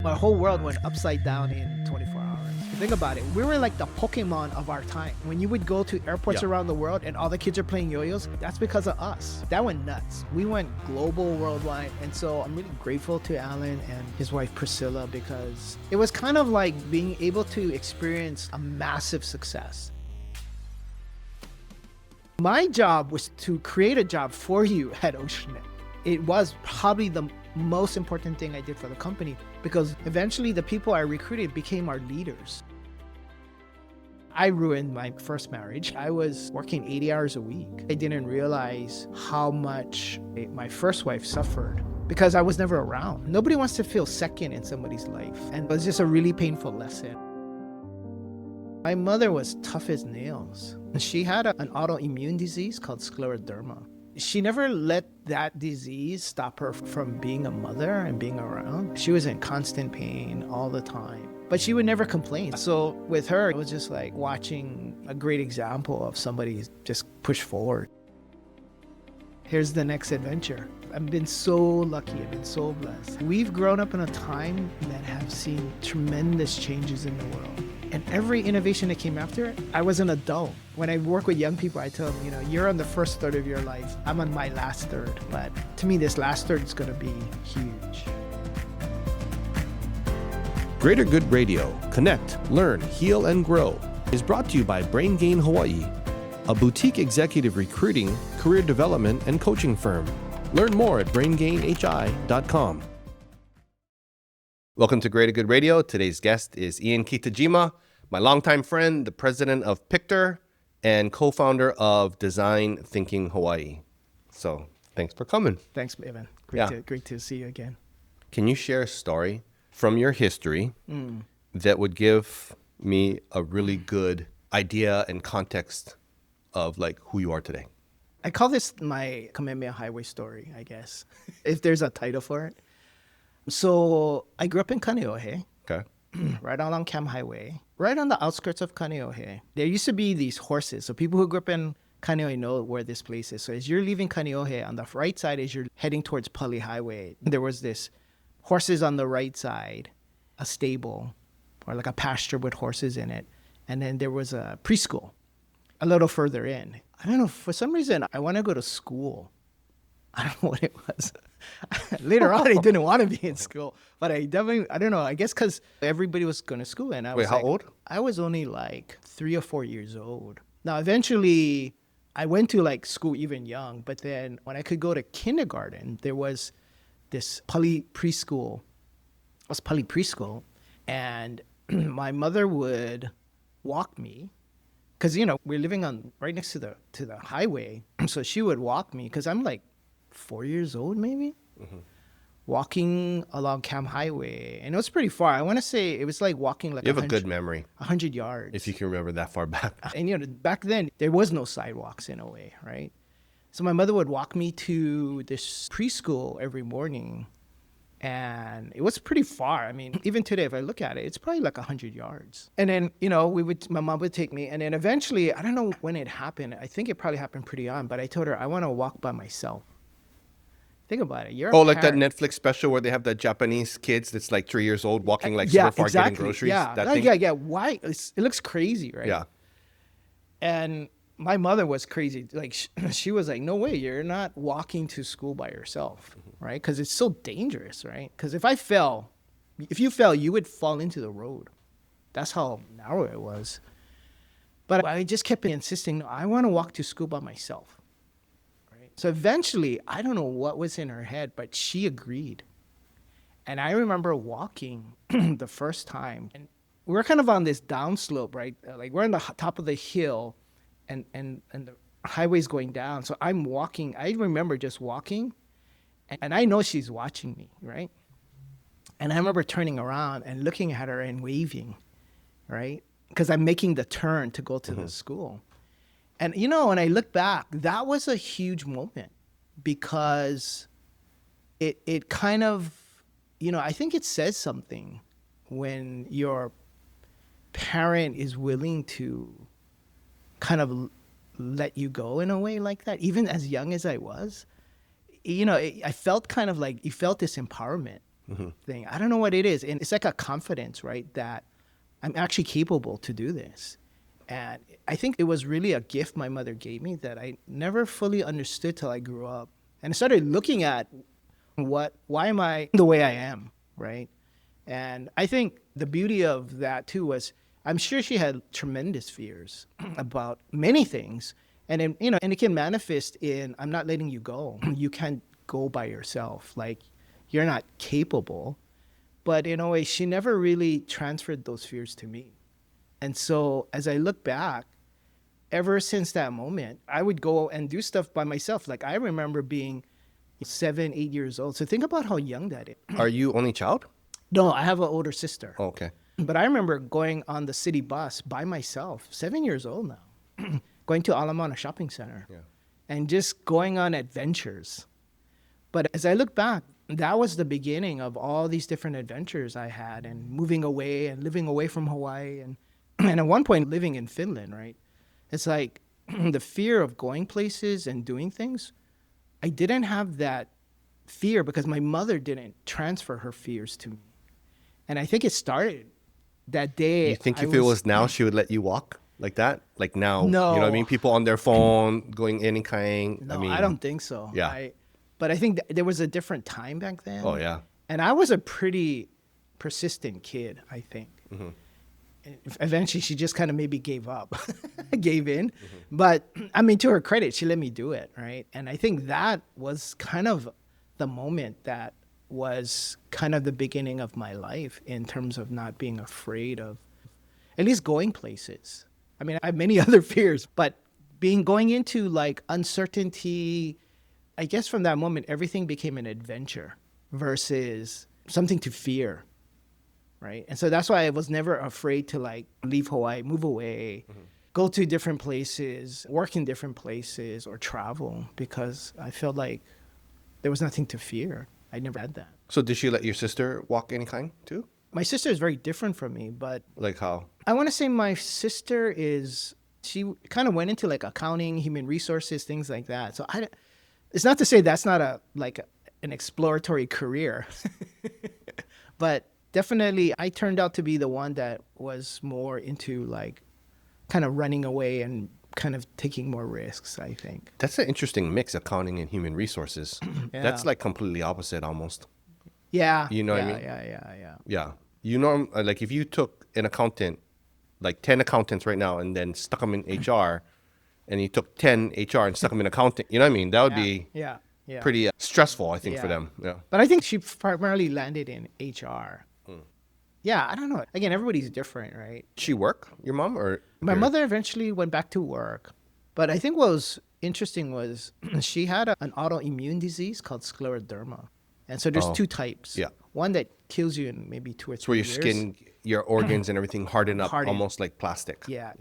My whole world went upside down in 24 hours. Think about it. We were like the Pokemon of our time. When you would go to airports around the world and all the kids are playing yo-yos, that's because of us. That went nuts. We went global, worldwide. And so I'm really grateful to Alan and his wife Priscilla, because it was kind of like being able to experience a massive success. My job was to create a job for you at Oceanit. It was probably the most important thing I did for the company, because eventually the people I recruited became our leaders. I ruined my first marriage. I was working 80 hours a week. I didn't realize how much my first wife suffered because I was never around. Nobody wants to feel second in somebody's life. And it was just a really painful lesson. My mother was tough as nails. She had an autoimmune disease called scleroderma. She never let that disease stop her from being a mother and being around. She was in constant pain all the time, but she would never complain. So with her, it was just like watching a great example of somebody just push forward. Here's the next adventure. I've been so lucky. I've been so blessed. We've grown up in a time that have seen tremendous changes in the world. And every innovation that came after it, I was an adult. When I work with young people, I tell them, you're on the first third of your life. I'm on my last third. But to me, this last third is going to be huge. Greater Good Radio, connect, learn, heal, and grow is brought to you by Brain Gain Hawaiʻi, a boutique executive recruiting, career development, and coaching firm. Learn more at braingainhi.com. Welcome to Greater Good Radio. Today's guest is Ian Kitajima, my longtime friend, the president of Pictor, and co-founder of Design Thinking Hawaii. So thanks for coming. Thanks, Evan. Great to see you again. Can you share a story from your history that would give me a really good idea and context of like who you are today? I call this my Kamehameha Highway story, I guess, if there's a title for it. So I grew up in Kaneohe, Okay. right along Kam Highway, right on the outskirts of Kaneohe. There used to be these horses. So people who grew up in Kaneohe know where this place is. So as you're leaving Kaneohe, on the right side, as you're heading towards Pali Highway, there was this horses on the right side, a stable, or like a pasture with horses in it. And then there was a preschool a little further in. I don't know, for some reason, I want to go to school. I don't know what it was. Later on, I didn't want to be in school, but I don't know, I guess because everybody was going to school. And I was how old? I was only like 3 or 4 years old. Now, eventually, I went to like school even young, but then when I could go to kindergarten, there was this Pali preschool. It was Pali preschool, and my mother would walk me, because, we're living on right next to the highway, so she would walk me, because I'm like 4 years old, maybe, walking along Kam Highway. And it was pretty far. I want to say it was like walking like You have a good memory. 100 yards. If you can remember that far back. And, back then, there was no sidewalks in a way, right? So my mother would walk me to this preschool every morning. And it was pretty far. I mean, even today, if I look at it, it's probably like 100 yards. And then, my mom would take me. And then eventually, I don't know when it happened. I think it probably happened pretty on. But I told her, I want to walk by myself. Think about it. You're like that Netflix special where they have the Japanese kids that's like 3 years old walking like super far getting groceries. Yeah, that thing? yeah. Why? It looks crazy, right? Yeah. And my mother was crazy. Like she was like, no way, you're not walking to school by yourself, right? Because it's so dangerous, right? Because if you fell, you would fall into the road. That's how narrow it was. But I just kept insisting, no, I want to walk to school by myself. So eventually, I don't know what was in her head, but she agreed. And I remember walking the first time, and we're kind of on this downslope, right? Like we're on the top of the hill, and the highway's going down. So I'm walking. I remember just walking, and I know she's watching me, right? And I remember turning around and looking at her and waving, right? Because I'm making the turn to go to the school. And, when I look back, that was a huge moment, because it kind of, I think it says something when your parent is willing to kind of let you go in a way like that, even as young as I was. I felt kind of like, you felt this empowerment. thing. I don't know what it is. And it's like a confidence, right? That I'm actually capable to do this. And I think it was really a gift my mother gave me that I never fully understood till I grew up. And I started looking at why am I the way I am, right? And I think the beauty of that too was I'm sure she had tremendous fears about many things. And then, and it can manifest in I'm not letting you go. You can't go by yourself. Like you're not capable. But in a way, she never really transferred those fears to me. And so as I look back, ever since that moment, I would go and do stuff by myself. Like I remember being 7, 8 years old. So think about how young that is. Are you only child? No, I have an older sister. Oh, okay. But I remember going on the city bus by myself, 7 years old now, going to Aloha shopping center and just going on adventures. But as I look back, that was the beginning of all these different adventures I had and moving away and living away from Hawaii and at one point living in Finland, right? It's like the fear of going places and doing things. I didn't have that fear because my mother didn't transfer her fears to me. And I think it started that day. You think if it was now, she would let you walk like that? Like now, No. You know what I mean? People on their phone going any kind. No, I mean, I don't think so. Yeah. But I think there was a different time back then. Oh, yeah. And I was a pretty persistent kid, I think. And eventually, she just kind of maybe gave up, gave in. But I mean, to her credit, she let me do it, right? And I think that was kind of the moment that was kind of the beginning of my life in terms of not being afraid of at least going places. I mean, I have many other fears, but going into like uncertainty, I guess from that moment, everything became an adventure versus something to fear, right? And so that's why I was never afraid to like leave Hawaii, move away, go to different places, work in different places, or travel because I felt like there was nothing to fear. I never had that. So did she let your sister walk any kind too? My sister is very different from me, but Like how? I want to say my sister she kind of went into like accounting, human resources, things like that. So it's not to say that's not an exploratory career, but definitely I turned out to be the one that was more into like kind of running away and kind of taking more risks, I think. That's an interesting mix, accounting and human resources. Yeah. That's like completely opposite almost. Yeah. You know what I mean? Yeah. You know, like if you took an accountant, like 10 accountants right now, and then stuck them in HR, and you took 10 HR and stuck them in accounting, you know what I mean? That would be pretty stressful, I think, for them. Yeah. But I think she primarily landed in HR. Yeah, I don't know. Again, everybody's different, right? She work, your mom, or My mother eventually went back to work. But I think what was interesting was she had an autoimmune disease called scleroderma. And so there's two types. Yeah. One that kills you in maybe 2 or 3 It's where your years. skin, your organs and everything harden up almost like plastic. Yeah,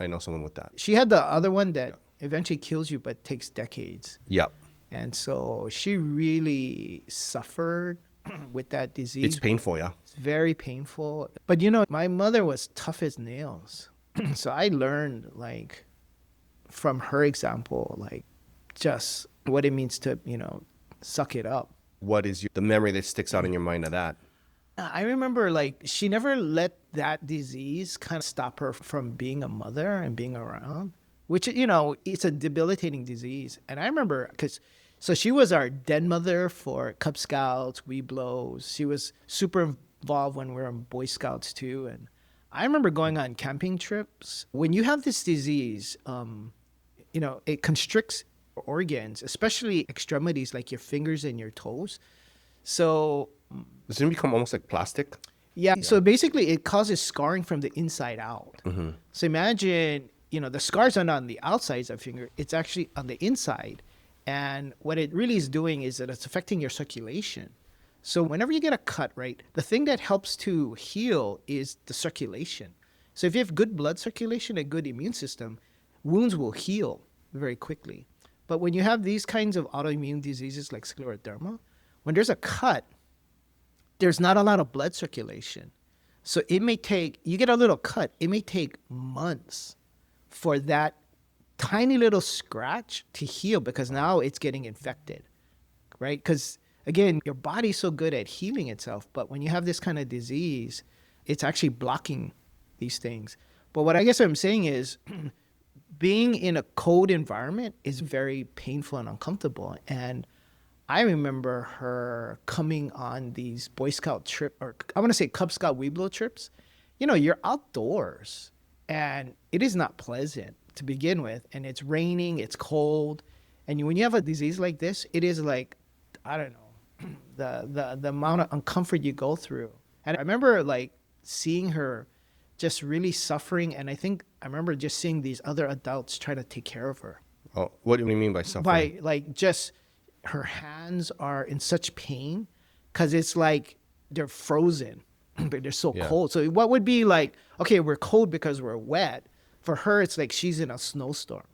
I know someone with that. She had the other one that eventually kills you but takes decades. Yep. And so she really suffered with that disease. It's painful, yeah. It's very painful. But my mother was tough as nails. So I learned like from her example, like just what it means to, suck it up. What is the memory that sticks out in your mind of that? I remember like she never let that disease kind of stop her from being a mother and being around, which, it's a debilitating disease. And I remember so she was our den mother for Cub Scouts, Weeblos. She was super involved when we were in Boy Scouts too. And I remember going on camping trips. When you have this disease, it constricts organs, especially extremities like your fingers and your toes. So Doesn't it become almost like plastic? yeah. So basically it causes scarring from the inside out. So imagine, the scars are not on the outsides of the finger, it's actually on the inside. And what it really is doing is that it's affecting your circulation. So whenever you get a cut, right, the thing that helps to heal is the circulation. So if you have good blood circulation, a good immune system, wounds will heal very quickly. But when you have these kinds of autoimmune diseases like scleroderma, when there's a cut, there's not a lot of blood circulation. So you get a little cut, it may take months for that tiny little scratch to heal because now it's getting infected, right? Because again, your body's so good at healing itself, but when you have this kind of disease, it's actually blocking these things. But what I guess what I'm saying is being in a cold environment is very painful and uncomfortable. And I remember her coming on these Boy Scout trip, or I want to say Cub Scout Weeblo trips. You know, you're outdoors and it is not pleasant to begin with. And it's raining, it's cold. And when you have a disease like this, it is like, I don't know, the amount of uncomfort you go through. And I remember like seeing her just really suffering. And I remember just seeing these other adults try to take care of her. Oh, what do you mean by suffering? By like just her hands are in such pain because it's like they're frozen, but they're so cold. So what would be like, okay, we're cold because we're wet. For her, it's like she's in a snowstorm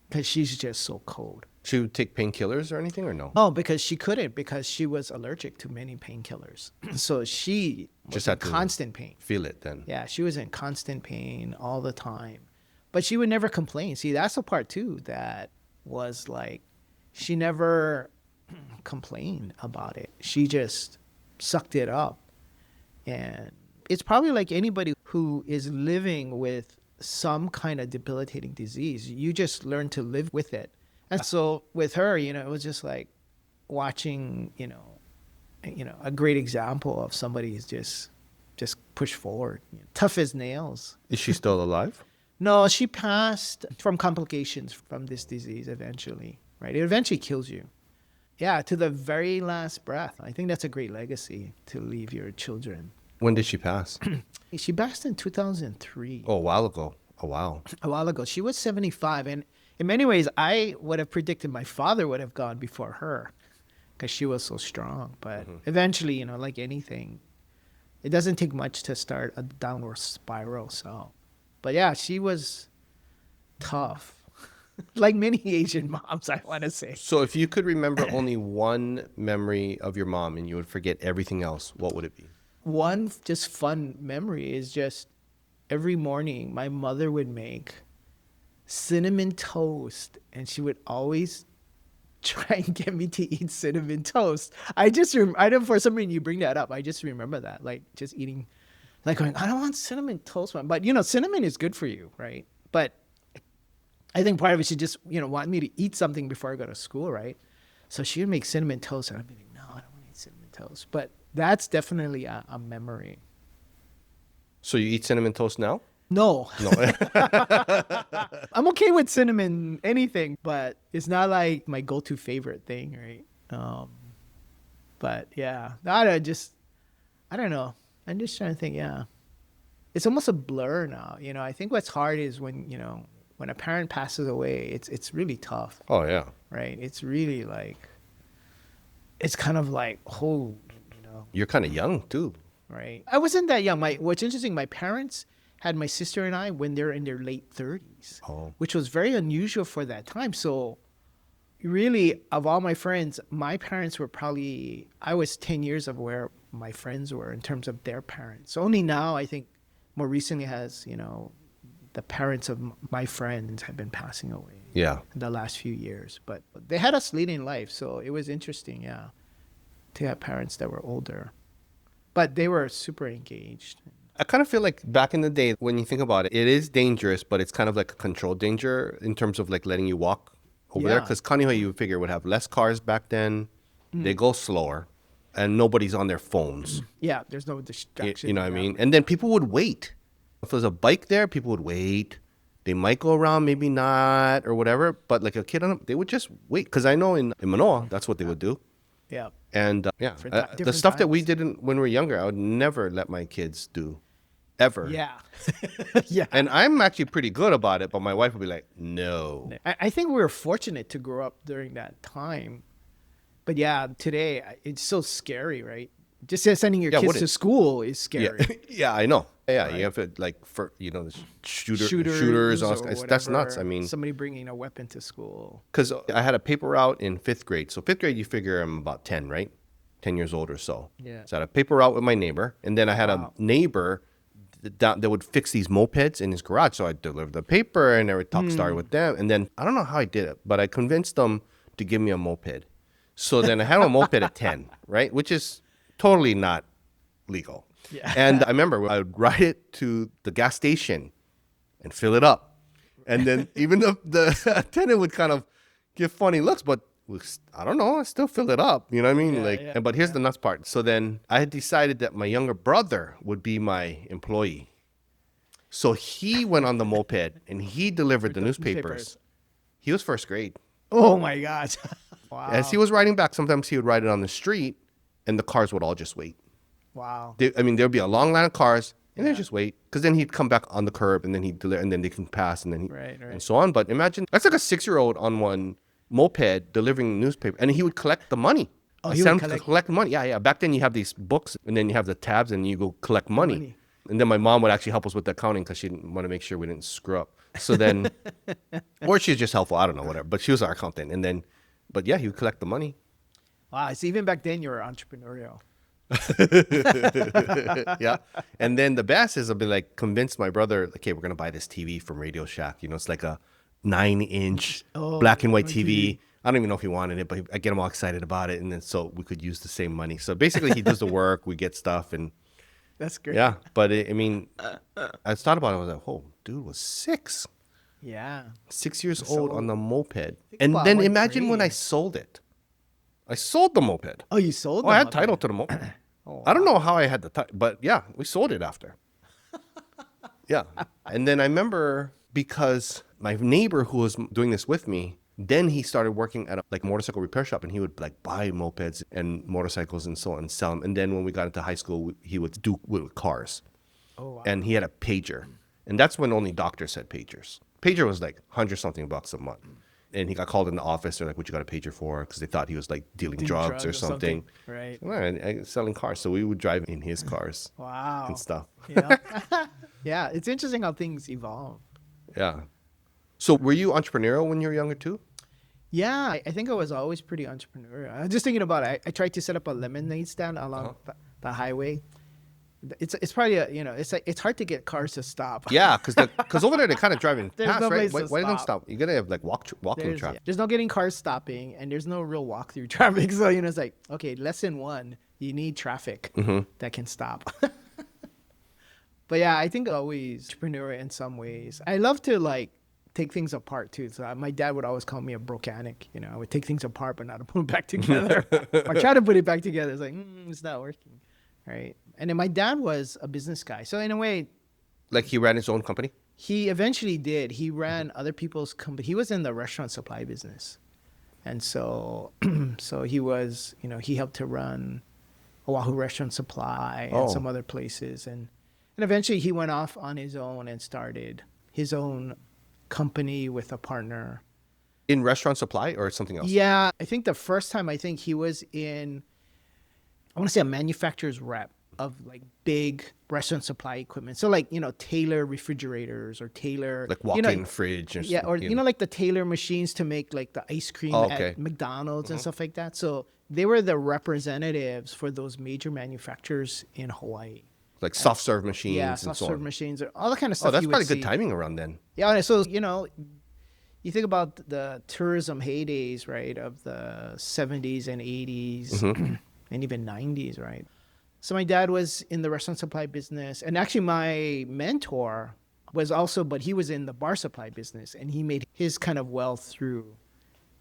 because she's just so cold. She would take painkillers or anything or no? Oh, because she couldn't, because she was allergic to many painkillers. So she was in constant pain. Feel it then. Yeah, she was in constant pain all the time. But she would never complain. See, that's the part too that was like, she never complained about it. She just sucked it up. And it's probably like anybody who is living with some kind of debilitating disease. You just learn to live with it. And so with her, you know, it was just like watching, you know, a great example of somebody who's just push forward, tough as nails. Is she still alive? No, she passed from complications from this disease eventually, right? It eventually kills you. Yeah, to the very last breath. I think that's a great legacy to leave your children. When did she pass? She passed in 2003. Oh, a while ago. Oh, wow. A while ago. She was 75. And in many ways, I would have predicted my father would have gone before her because she was so strong. But eventually, you know, like anything, it doesn't take much to start a downward spiral. So, but yeah, she was tough. Like many Asian moms, I want to say. So if you could remember only one memory of your mom and you would forget everything else, what would it be? One just fun memory is just every morning my mother would make cinnamon toast, and she would always try and get me to eat cinnamon toast. I don't, for some reason you bring that up. I just remember that, like just eating, like going, I don't want cinnamon toast, but you know, cinnamon is good for you, right? But I think part of it, she just, you know, wanted me to eat something before I go to school, right? So she would make cinnamon toast, and I'd be like, no, I don't want to eat cinnamon toast. But that's definitely a memory. So you eat cinnamon toast now? No. No. I'm okay with cinnamon, anything, but it's not like my go-to favorite thing, right? But yeah, I don't know. I'm just trying to think, yeah. It's almost a blur now. You know, I think what's hard is when, you know, when a parent passes away, it's really tough. Oh, yeah. Right? It's really like, it's kind of like, oh, you know. You're kind of young, too. Right. I wasn't that young. What's interesting, my parents had my sister and I when they're in their late 30s, which was very unusual for that time. So really, of all my friends, my parents were probably, I was 10 years of where my friends were in terms of their parents. So only now, I think, more recently has, you know, the parents of my friends have been passing away. Yeah. In the last few years. But they had us leading life, so it was interesting, yeah, to have parents that were older. But they were super engaged. I kind of feel like back in the day, when you think about it, it is dangerous, but it's kind of like a controlled danger in terms of like letting you walk over there. Because Kaneohe, you would figure, would have less cars back then. They go slower, and nobody's on their phones. Yeah, there's no distraction. You know what I mean? And then people would wait. If there's a bike there, people would wait. They might go around, maybe not, or whatever. But like a kid, they would just wait. Because I know in Manoa, that's what they would do. Yeah. And the stuff that we did when we were younger, I would never let my kids do, ever. Yeah. Yeah. And I'm actually pretty good about it, but my wife would be like, no. I think we were fortunate to grow up during that time. But yeah, today, it's so scary, right? Just sending your kids to school is scary. Yeah, yeah, I know. Yeah, Right. you have to like, for you know, the shooters, all that's nuts. I mean, somebody bringing a weapon to school. Because I had a paper route in 5th grade. So 5th grade, you figure I'm about 10, right? 10 years old or so. Yeah. So I had a paper route with my neighbor, and then I had a neighbor that would fix these mopeds in his garage. So I delivered the paper, and I would started with them. And then I don't know how I did it, but I convinced them to give me a moped. So then I had a moped at 10, right? Which is totally not legal. Yeah. And I remember I would ride it to the gas station and fill it up. And then even the attendant would kind of give funny looks, but I don't know, I still fill it up. You know what I mean? But here's the nuts part. So then I had decided that my younger brother would be my employee. So he went on the moped and he delivered the newspapers. He was first grade. Oh my gosh. Wow. As he was riding back, sometimes he would ride it on the street and the cars would all just wait. Wow. There'd be a long line of cars and they'd just wait. Because then he'd come back on the curb and then he'd deliver and then they can pass and then and so on. But imagine, that's like a 6-year-old on one moped delivering newspaper. And he would collect the money. Oh, he would collect money. Yeah. Back then you have these books and then you have the tabs and you go collect money. And then my mom would actually help us with the accounting because she didn't want to make sure we didn't screw up. So then, or she was just helpful. I don't know, whatever. But she was our accountant. And then, but yeah, he would collect the money. Wow. So even back then you were entrepreneurial. Yeah. And then the best is I'll be like, convince my brother, like, okay, we're going to buy this TV from Radio Shack. You know, it's like a 9-inch black and white TV. I don't even know if he wanted it, but I get him all excited about it. And then so we could use the same money. So basically he does the work, we get stuff and. That's great. Yeah, but I mean, I thought about it. I was like, "Oh, dude was 6. Yeah, 6 years old on the moped." And then imagine when I sold it. I sold the moped. Oh, you sold? Oh, I had title to the moped. I don't know how I had the title, but yeah, we sold it after. Yeah, and then I remember because my neighbor who was doing this with me. Then he started working at a motorcycle repair shop and he would like buy mopeds and motorcycles and so on and sell them. And then when we got into high school, he would do with cars. Oh, wow. And he had a pager. And that's when only doctors had pagers. Pager was like $100-something a month. And he got called in the office. They're like, what you got a pager for? Because they thought he was like dealing drugs or something. Right. And selling cars. So we would drive in his cars. Wow. And stuff. Yeah. Yeah. It's interesting how things evolve. Yeah. So were you entrepreneurial when you were younger too? Yeah, I think I was always pretty entrepreneurial. I was just thinking about it. I tried to set up a lemonade stand along the highway. It's probably it's hard to get cars to stop. Yeah, because over there they're kind of driving fast, no right? place to Why don't stop? You gotta have like walking traffic. There's no getting cars stopping, and there's no real walk-through traffic. So it's like, okay, lesson 1, you need traffic that can stop. But yeah, I think always entrepreneurial in some ways. I love to take things apart too. So my dad would always call me a brocanic. I would take things apart but not put them back together. Or try to put it back together. It's like, it's not working, right? And then my dad was a business guy. So in a way, like he ran his own company? He eventually did. He ran other people's company. He was in the restaurant supply business. And so he was, he helped to run Oahu Restaurant Supply and some other places. And eventually he went off on his own and started his own company with a partner. In restaurant supply or something else? Yeah, I think the first time he was in, I want to say a manufacturer's rep of like big restaurant supply equipment. So Taylor refrigerators or Taylor like walk-in fridge or like the Taylor machines to make like the ice cream at McDonald's and stuff like that. So they were the representatives for those major manufacturers in Hawaii. Like soft serve machines and so on. Soft serve machines, all that kind of stuff. Oh, that's probably good timing around then. Yeah, so you think about the tourism heydays, right, of the 70s and 80s and even 90s, right? So my dad was in the restaurant supply business, and actually my mentor was also, but he was in the bar supply business, and he made his kind of wealth through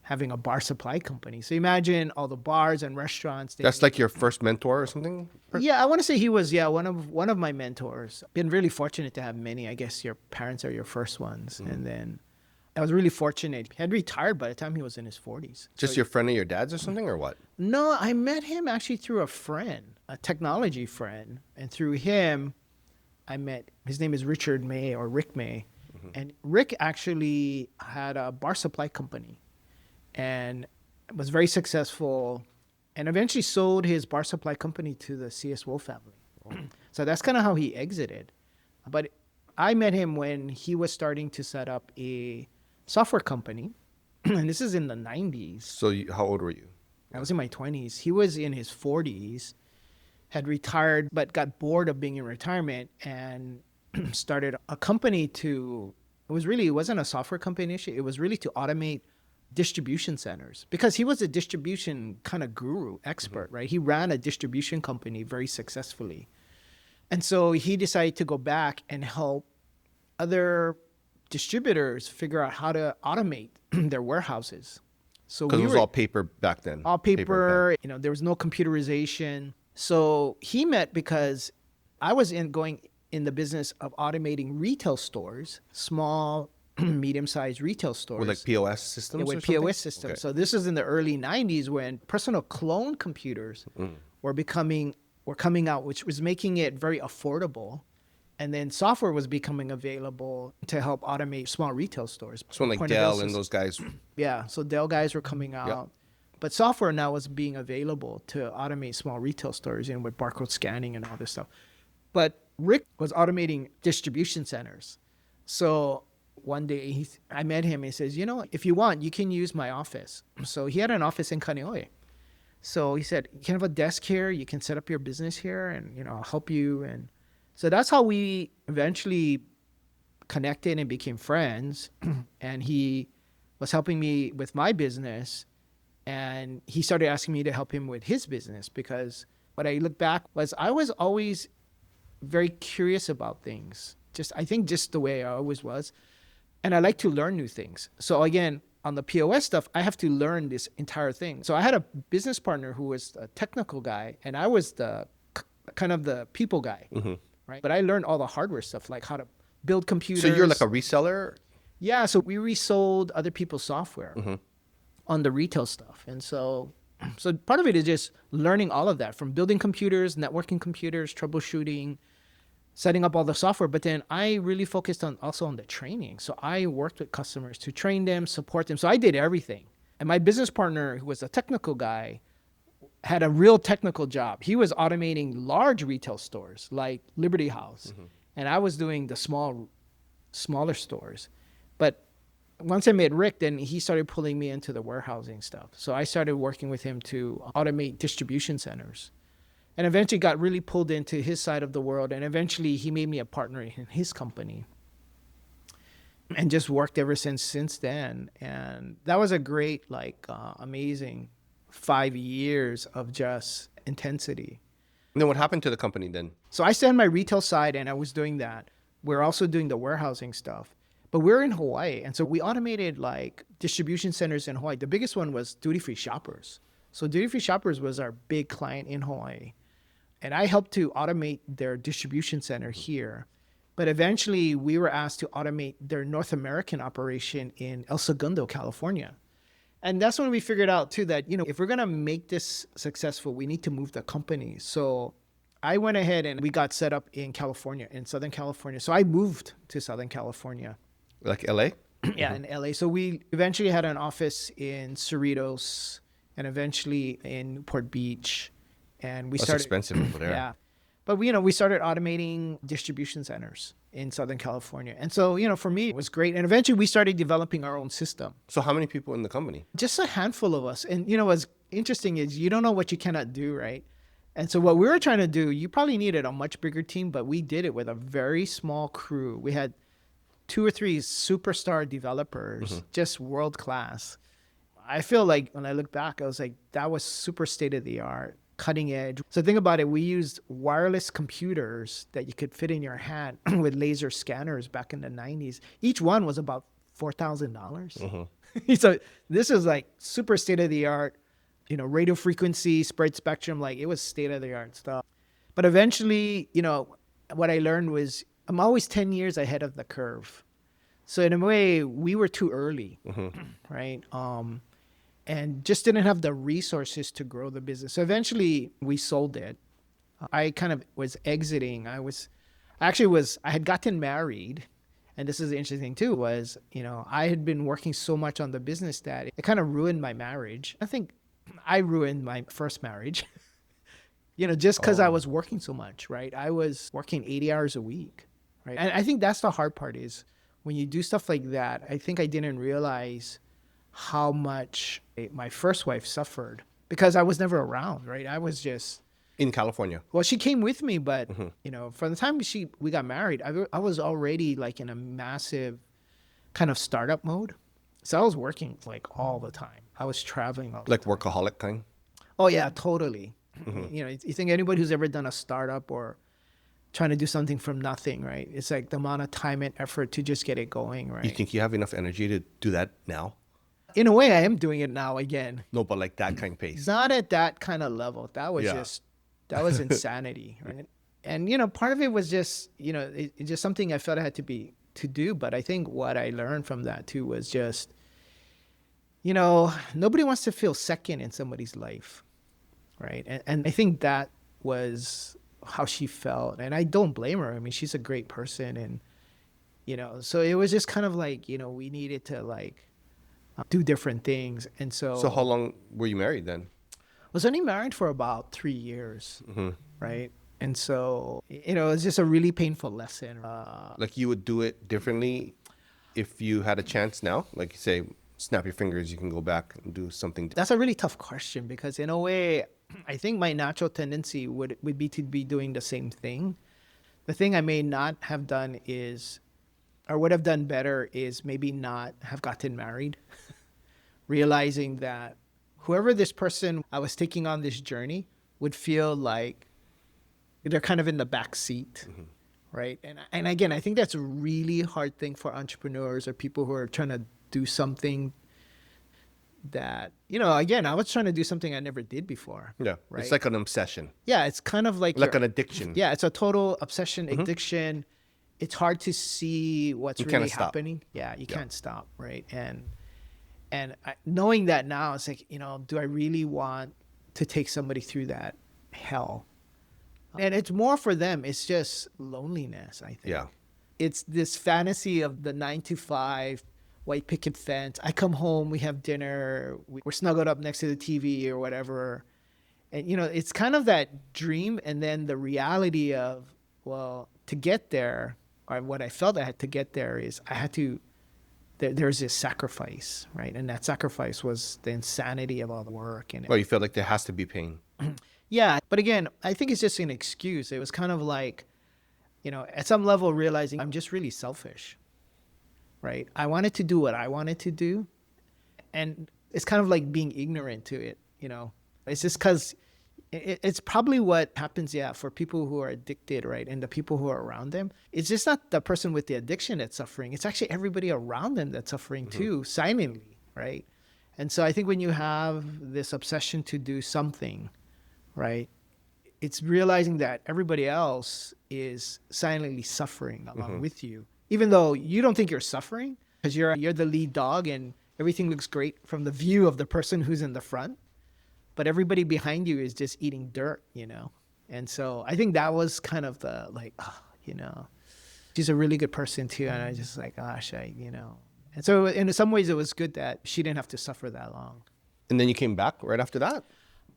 having a bar supply company. So imagine all the bars and restaurants. That's like your first mentor or something? Yeah, I want to say he was, one of my mentors. Been really fortunate to have many. I guess your parents are your first ones. And then I was really fortunate. He had retired by the time he was in his 40s. Just your friend of your dad's or something or what? No, I met him actually through a friend, a technology friend. And through him, I met, his name is Richard May or Rick May. And Rick actually had a bar supply company and was very successful and eventually sold his bar supply company to the C.S. Wolf family. So that's kind of how he exited. But I met him when he was starting to set up a software company. And this is in the 90s. So how old were you? I was in my 20s. He was in his 40s, had retired, but got bored of being in retirement and started a company it wasn't a software company initially. It was really to automate distribution centers because he was a distribution kind of guru, expert, right? He ran a distribution company very successfully. And so he decided to go back and help other distributors figure out how to automate their warehouses. So Because it was all paper back then. all paper, there was no computerization. So he met because I was going in the business of automating retail stores, small, medium-sized retail stores. With like POS systems Yeah, or with something? POS systems. Okay. So this is in the early 90s when personal clone computers were coming out, which was making it very affordable. And then software was becoming available to help automate small retail stores. So like Dell and those guys. Yeah, so Dell guys were coming out. But software now was being available to automate small retail stores, with barcode scanning and all this stuff. But Rick was automating distribution centers. So one day I met him. He says, if you want, you can use my office. So he had an office in Kaneohe. So he said, you can have a desk here. You can set up your business here and, I'll help you. And so that's how we eventually connected and became friends. And he was helping me with my business. And he started asking me to help him with his business because what I look back was I was always very curious about things. I think just the way I always was. And I like to learn new things. So again, on the POS stuff, I have to learn this entire thing. So I had a business partner who was a technical guy and I was the kind of the people guy, right? But I learned all the hardware stuff, like how to build computers. So you're like a reseller? Yeah, so we resold other people's software on the retail stuff. And so part of it is just learning all of that, from building computers, networking computers, troubleshooting, setting up all the software. But then I really focused also on the training. So I worked with customers to train them, support them. So I did everything. And my business partner, who was a technical guy, had a real technical job. He was automating large retail stores like Liberty House. And I was doing the smaller stores. But once I met Rick, then he started pulling me into the warehousing stuff. So I started working with him to automate distribution centers. And eventually got really pulled into his side of the world. And eventually he made me a partner in his company. And just worked ever since then. And that was a great, amazing 5 years of just intensity. And then what happened to the company then? So I stayed on my retail side and I was doing that. We're also doing the warehousing stuff. But we're in Hawaii. And so we automated distribution centers in Hawaii. The biggest one was Duty Free Shoppers. So Duty Free Shoppers was our big client in Hawaii. And I helped to automate their distribution center here. But eventually we were asked to automate their North American operation in El Segundo, California. And that's when we figured out too that, if we're going to make this successful, we need to move the company. So I went ahead and we got set up in California, in Southern California. So I moved to Southern California. Like LA? Yeah, in LA. So we eventually had an office in Cerritos and eventually in Newport Beach. And we That's started expensive over there. Yeah. But we started automating distribution centers in Southern California. And so, for me, it was great. And eventually we started developing our own system. So how many people in the company? Just a handful of us. And, what's interesting is you don't know what you cannot do, right? And so what we were trying to do, you probably needed a much bigger team, but we did it with a very small crew. We had 2 or 3 superstar developers, just world class. I feel like when I look back, I was like, that was super state of the art, cutting edge. So think about it. We used wireless computers that you could fit in your hand with laser scanners back in the 90s. Each one was about $4,000. So this is super state of the art, radio frequency, spread spectrum, it was state of the art stuff. But eventually, what I learned was I'm always 10 years ahead of the curve. So in a way, we were too early, right? And just didn't have the resources to grow the business. So eventually we sold it. I kind of was exiting. I had gotten married. And this is the interesting thing too, was, I had been working so much on the business that it kind of ruined my marriage. I think I ruined my first marriage, just because I was working so much, right? I was working 80 hours a week, right? And I think that's the hard part is when you do stuff like that, I think I didn't realize how much my first wife suffered because I was never around, right? I was just in California. Well, she came with me, but from the time we got married, I was already in a massive kind of startup mode. So I was working like all the time. I was traveling all the Like time. workaholic kind? Oh yeah, totally. You know, you think anybody who's ever done a startup or trying to do something from nothing, right? It's like the amount of time and effort to just get it going, You right? think you have enough energy to do that now? In a way, I am doing it now again. No, but like that kind of pace. Not at that kind of level. That was Yeah. just, that was insanity, right? And, you know, part of it was just, you know, it's just something I felt I had to do. But I think what I learned from that too was just, you know, nobody wants to feel second in somebody's life, right? And I think that was how she felt. And I don't blame her. I mean, she's a great person. And, you know, so it was just kind of like, you know, we needed to like do different things. And So how long were you married then? was only married for about 3 years, right? And so, you know, it's just a really painful lesson. Like you would do it differently if you had a chance now? Like you say, snap your fingers, you can go back and do something. That's a really tough question because in a way, I think my natural tendency would be to be doing the same thing. The thing I may not have done is, or would have done better is maybe not have gotten married, realizing that whoever this person I was taking on this journey would feel like they're kind of in the back seat, right? And again, I think that's a really hard thing for entrepreneurs or people who are trying to do something that, you know, again, I was trying to do something I never did before. Yeah. Right? It's like an obsession, Yeah, it's kind of like like an addiction. yeah, it's a total obsession, addiction. It's hard to see what's You really can't stop. happening. Yeah, you can't stop, right? And knowing that now, it's like, you know, do I really want to take somebody through that hell? And it's more for them. It's just loneliness, I think. Yeah. It's this fantasy of the 9 to 5 white picket fence. I come home, we have dinner, we're snuggled up next to the TV or whatever. And, you know, it's kind of that dream. And then the reality of, well, to get there, or what I felt I had to get there is I had to, there's this sacrifice, right? And that sacrifice was the insanity of all the work. And Well, you feel like there has to be pain. yeah, but again, I think it's just an excuse. It was kind of like, you know, at some level realizing I'm just really selfish, right? I wanted to do what I wanted to do. And it's kind of like being ignorant to it, you know? It's just because it's probably what happens, yeah, for people who are addicted, right? And the people who are around them. It's just not the person with the addiction that's suffering. It's actually everybody around them that's suffering too, silently, right? And so I think when you have this obsession to do something, right, it's realizing that everybody else is silently suffering along with you, even though you don't think you're suffering because you're the lead dog and everything looks great from the view of the person who's in the front. But everybody behind you is just eating dirt, you know? And so I think that was kind of the, like, oh, you know, she's a really good person too. And I just like, gosh, you know. And so in some ways it was good that she didn't have to suffer that long. And then you came back right after that?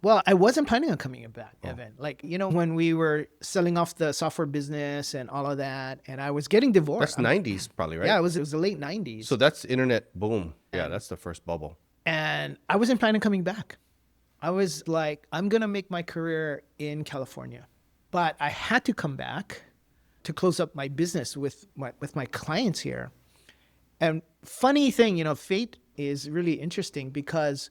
Well, I wasn't planning on coming back, Evan. Like, you know, when we were selling off the software business and all of that, and I was getting divorced. That's 90s probably, right? Yeah, it was the late 90s. So that's internet boom. Yeah, that's the first bubble. And I wasn't planning on coming back. I was like, I'm going to make my career in California. But I had to come back to close up my business with my clients here. And funny thing, you know, fate is really interesting because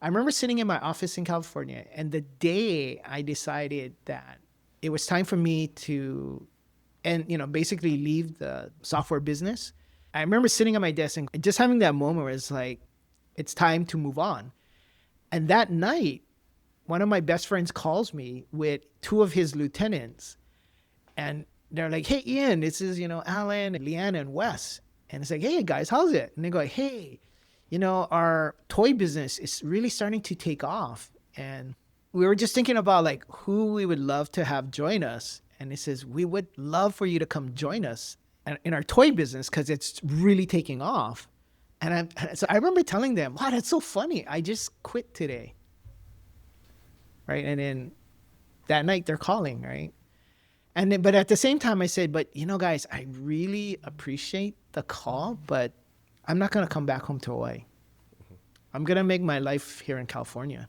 I remember sitting in my office in California, and the day I decided that it was time for me to, and, you know, basically leave the software business, I remember sitting at my desk and just having that moment where it's like, it's time to move on. And that night, one of my best friends calls me with 2 of his lieutenants. And they're like, hey, Ian, this is, you know, Alan, Leanne, and Wes. And it's like, hey, guys, how's it? And they go, hey, you know, our toy business is really starting to take off. And we were just thinking about, like, who we would love to have join us. And he says, we would love for you to come join us in our toy business because it's really taking off. And so I remember telling them, wow, that's so funny. I just quit today. Right. And then that night they're calling. Right. And then, but at the same time, I said, but, you know, guys, I really appreciate the call, but I'm not going to come back home to Hawaii. I'm going to make my life here in California.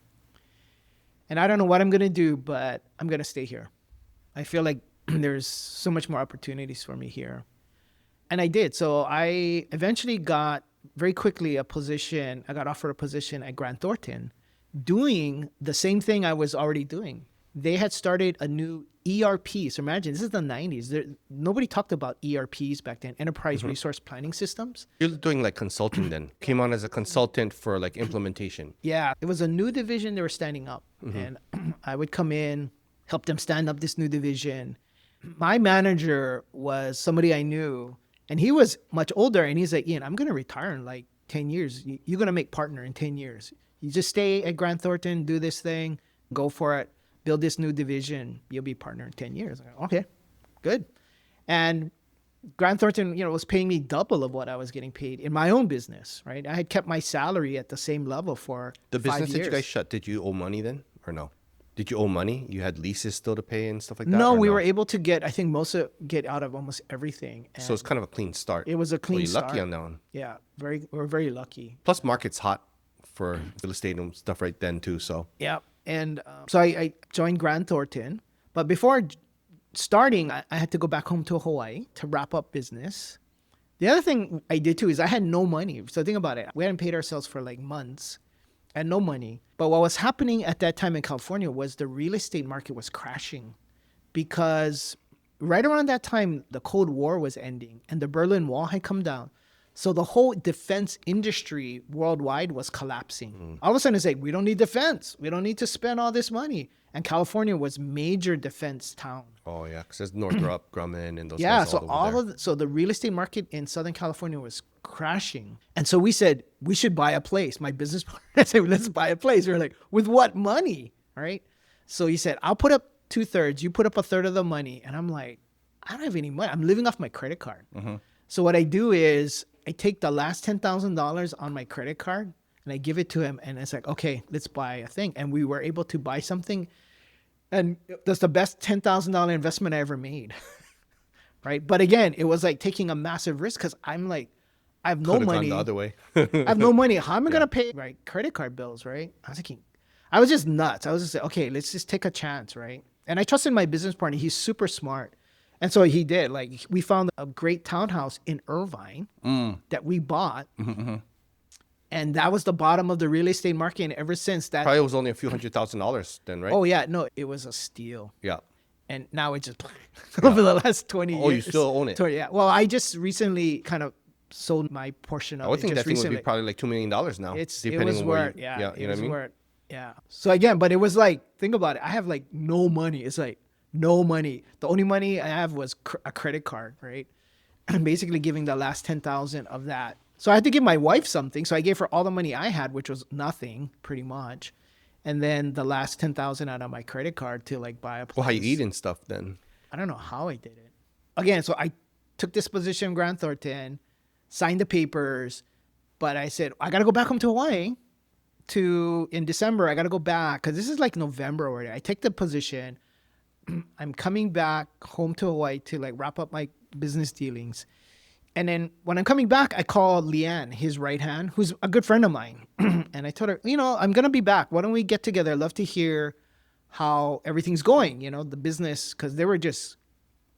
And I don't know what I'm going to do, but I'm going to stay here. I feel like there's so much more opportunities for me here. And I did. So I eventually got very quickly I got offered a position at Grant Thornton doing the same thing I was already doing. They had started a new ERP. So imagine, this is the 90s. Nobody talked about ERPs back then, enterprise resource planning systems. You're doing like consulting then. Came on as a consultant for like implementation. Yeah, it was a new division they were standing up. And I would come in, help them stand up this new division. My manager was somebody I knew, and he was much older. And he's like, Ian, I'm going to retire in like 10 years. You're going to make partner in 10 years. You just stay at Grant Thornton, do this thing, go for it. Build this new division, you'll be partner in 10 years. Like, okay, good. And Grant Thornton, was paying me double of what I was getting paid in my own business, right? I had kept my salary at the same level for The 5 business years. that you guys shut, did you owe money then or no? Did you owe money? You had leases still to pay and stuff like that? No, or we were able to get out of almost everything. And So it's kind of a clean start. it was a clean Well, you're start. lucky on that one. Yeah, we're very lucky. Plus, market's hot for real estate and stuff right then too. So Yeah. And so I joined Grant Thornton. But before starting, I had to go back home to Hawaii to wrap up business. The other thing I did too is I had no money. So think about it. We hadn't paid ourselves for like months and no money. But what was happening at that time in California was the real estate market was crashing because right around that time, the Cold War was ending and the Berlin Wall had come down. So the whole defense industry worldwide was collapsing. All of a sudden, it's like, we don't need defense. We don't need to spend all this money. And California was major defense town. oh yeah, because there's Northrop Grumman and those Yeah, guys so all over there. so the real estate market in Southern California was crashing. And so we said, we should buy a place. My business partner said, let's buy a place. We were like, with what money? All right. So he said, I'll put up 2/3, you put up 1/3 of the money. And I'm like, I don't have any money. I'm living off my credit card. So what I do is I take the last $10,000 on my credit card and I give it to him. And it's like, okay, let's buy a thing. And we were able to buy something. And that's the best $10,000 investment I ever made. Right. But again, it was like taking a massive risk because I'm like, I have no Could've gone money. the other way. I have no money. How am I going to pay credit card bills? Right. I was just nuts. I was just like, okay, let's just take a chance. Right. And I trusted my business partner. He's super smart. And so he did. Like, we found a great townhouse in Irvine that we bought. And that was the bottom of the real estate market. And ever since that. Probably was only a few $100,000 then, right? Oh, yeah. No, it was a steal. Yeah. And now it just over the last 20 years. Oh, you still own it? 20, yeah. Well, I just recently kind of sold my portion of it. I would think just that thing recently. would be probably like $2 million now. It depending was on where worth, yeah. you It know was what I mean? worth, yeah. So again, but it was like, think about it. I have like no money. It's like no money. The only money I have was a credit card, right? I'm basically giving the last 10,000 of that. So I had to give my wife something. So I gave her all the money I had, which was nothing pretty much. And then the last 10,000 out of my credit card to like buy a place. Well, how you eat and stuff then? I don't know how I did it. Again, so I took this position in Grant Thornton, signed the papers, but I said, I got to go back home to Hawaii in December. I got to go back because this is like November already. I take the position. I'm coming back home to Hawaii to like wrap up my business dealings. And then when I'm coming back, I call Leanne, his right hand, who's a good friend of mine. And I told her, I'm going to be back. Why don't we get together? I'd love to hear how everything's going, the business, because they were just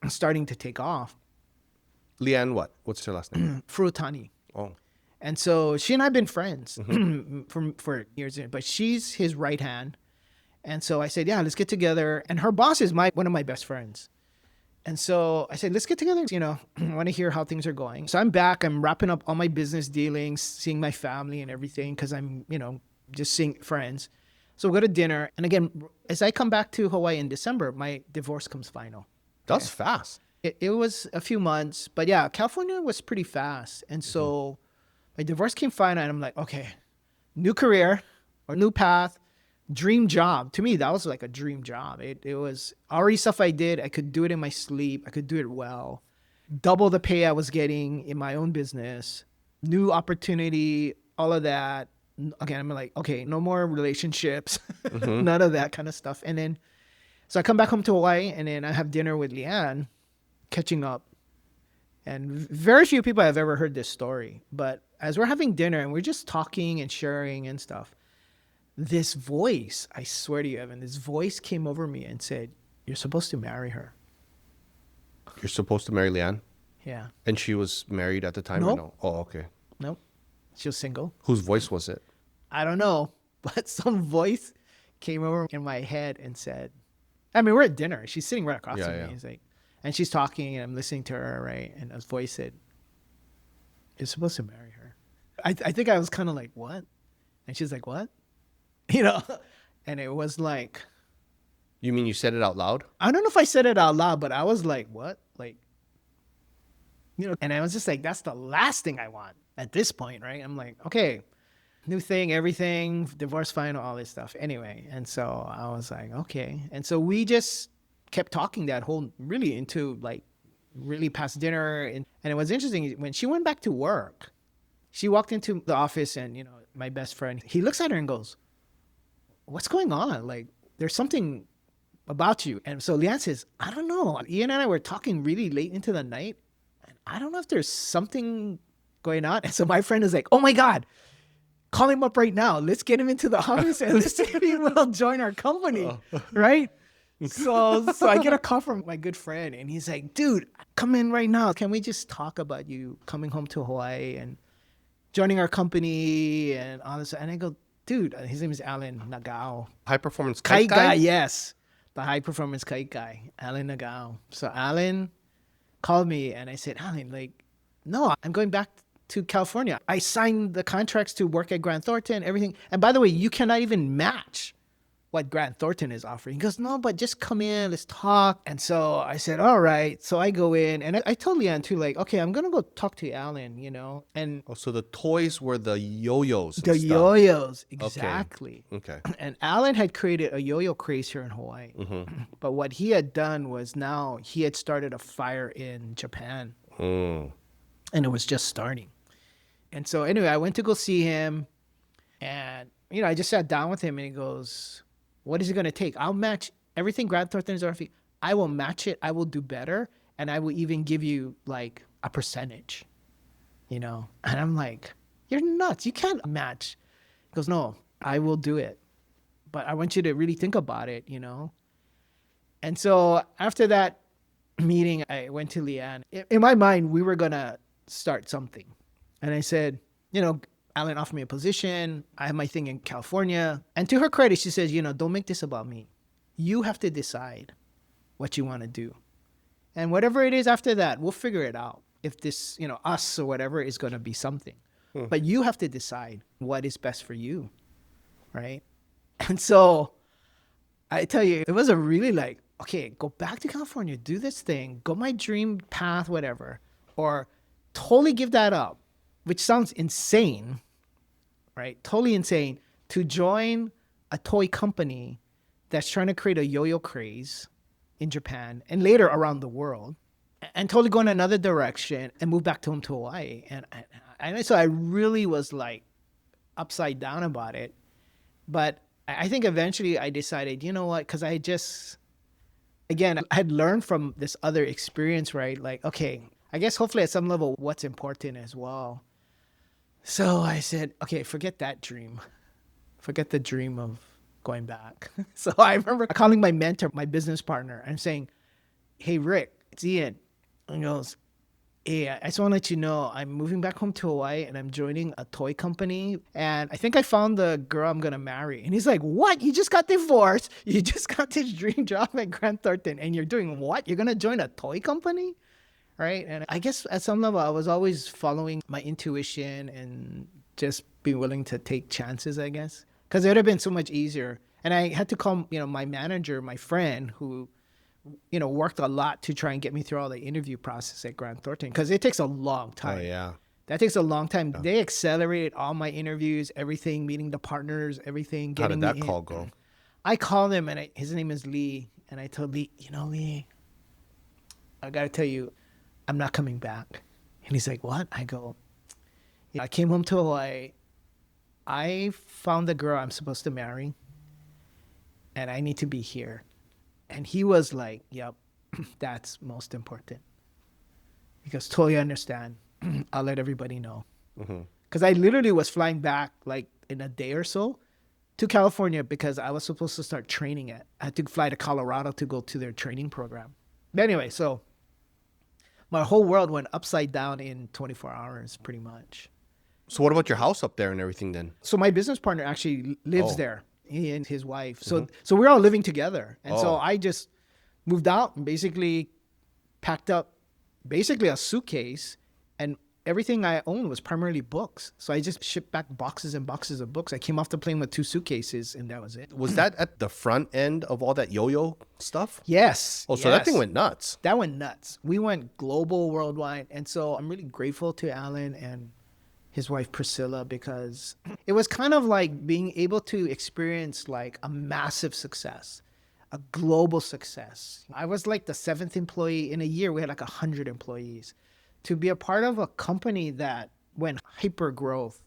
starting to take off. Leanne what? What's her last name? Fruitani. Oh. And so she and I have been friends for years, but she's his right hand. And so I said, yeah, let's get together. And her boss is one of my best friends. And so I said, let's get together. I want to hear how things are going. So I'm back. I'm wrapping up all my business dealings, seeing my family and everything because I'm, just seeing friends. So we go to dinner. And again, as I come back to Hawaii in December, my divorce comes final. That's fast. It was a few months. But yeah, California was pretty fast. And so my divorce came final. And I'm like, okay, new career or new path. Dream job. To me, that was like a dream job. It was already stuff I did. I could do it in my sleep. I could do it well. Double the pay I was getting in my own business. New opportunity, all of that. Again, I'm like, okay, no more relationships. None of that kind of stuff. And then, so I come back home to Hawaii and then I have dinner with Leanne, catching up. And very few people have ever heard this story. But as we're having dinner and we're just talking and sharing and stuff, this voice, I swear to you, Evan, this voice came over me and said, you're supposed to marry her. You're supposed to marry Leanne? Yeah. And she was married at the time? Nope. Or no? Oh, okay. Nope. She was single. Whose voice was it? I don't know, but some voice came over in my head and said, I mean, we're at dinner. She's sitting right across from me. He's like, and she's talking and I'm listening to her, right? And a voice said, you're supposed to marry her. I think I was kind of like, what? And she's like, what? You know? And it was like, You mean you said it out loud? I don't know if I said it out loud, but I was like, what? Like, you know, and I was just like, that's the last thing I want at this point, right? I'm like, okay, new thing, everything, divorce final, all this stuff. Anyway, and so I was like, okay. And so we just kept talking that whole, really into like, really past dinner. And it was interesting, when she went back to work, she walked into the office and, you know, my best friend, he looks at her and goes, what's going on? Like, there's something about you. And so Leanne says, I don't know. Ian and I were talking really late into the night. And I don't know if there's something going on. And so my friend is like, oh my God, call him up right now. Let's get him into the office and let's see if he will join our company. Right? So I get a call from my good friend and he's like, dude, come in right now. Can we just talk about you coming home to Hawaii and joining our company and all this? And I go, dude, his name is Alan Nagao. High performance Kite guy, yes. The high performance kite guy, Alan Nagao. So Alan called me and I said, Alan, like, no, I'm going back to California. I signed the contracts to work at Grant Thornton, everything. And by the way, you cannot even match what Grant Thornton is offering. He goes, no, but just come in, let's talk. And so I said, all right. So I go in and I told Leanne too, like, okay, I'm going to go talk to Alan, you know. And so the toys were the yo-yos. The yo-yos, exactly. Okay. And Alan had created a yo-yo craze here in Hawaii. Mm-hmm. But what he had done was now he had started a fire in Japan. And it was just starting. And so anyway, I went to go see him and, you know, I just sat down with him and he goes, what is it going to take? I'll match everything Grant Thornton is offering. I will match it. I will do better. And I will even give you like a percentage, you know? And I'm like, you're nuts. You can't match. He goes, no, I will do it. But I want you to really think about it, you know? And so after that meeting, I went to Leanne. In my mind, we were going to start something. And I said, you know, Alan offered me a position. I have my thing in California. And to her credit, she says, you know, don't make this about me. You have to decide what you want to do. And whatever it is after that, we'll figure it out. If this, you know, us or whatever is going to be something. But you have to decide what is best for you. Right? And so I tell you, it was a really like, okay, go back to California, do this thing, go my dream path, whatever. Or totally give that up, which sounds insane. Right? Totally insane to join a toy company that's trying to create a yo-yo craze in Japan and later around the world and totally go in another direction and move back home to Hawaii. And so I really was like upside down about it. But I think eventually I decided, you know what? Because I just, again, I had learned from this other experience, right? Like, okay, I guess hopefully at some level what's important as well. So I said, okay, forget that dream. Forget the dream of going back. So I remember calling my mentor, my business partner, and saying, hey, Rick, it's Ian. And he goes, hey, I just want to let you know I'm moving back home to Hawaii and I'm joining a toy company. And I think I found the girl I'm going to marry. And he's like, what? You just got divorced. You just got this dream job at Grant Thornton. And you're doing what? You're going to join a toy company? Right? And I guess at some level, I was always following my intuition and just being willing to take chances, I guess. Because it would have been so much easier. And I had to call, you know, my manager, my friend, who, you know, worked a lot to try and get me through all the interview process at Grant Thornton. Because it takes a long time. Oh, yeah. That takes a long time. Yeah. They accelerated all my interviews, everything, meeting the partners, everything. How did that call go? I called him, and his name is Lee. And I told Lee, you know, Lee, I got to tell you, I'm not coming back. And he's like, what? I go, I came home to Hawaii. I found the girl I'm supposed to marry. And I need to be here. And he was like, yep, that's most important. He goes, totally understand. I'll let everybody know. Because I literally was flying back like in a day or so to California because I was supposed to start training it. I had to fly to Colorado to go to their training program. But anyway, so my whole world went upside down in 24 hours, pretty much. So what about your house up there and everything then? So my business partner actually lives Oh. there, he and his wife. So we're all living together. And so Oh. I just moved out and basically packed up basically a suitcase, and everything I owned was primarily books. So I just shipped back boxes and boxes of books. I came off the plane with 2 suitcases, and that was it. Was that at the front end of all that yo-yo stuff? Yes. Oh, so that thing yes. went nuts. That went nuts. We went global, worldwide. And so I'm really grateful to Alan and his wife Priscilla, because it was kind of like being able to experience like a massive success, a global success. I was like the 7th employee. In a year, we had like 100 employees. To be a part of a company that went hyper growth,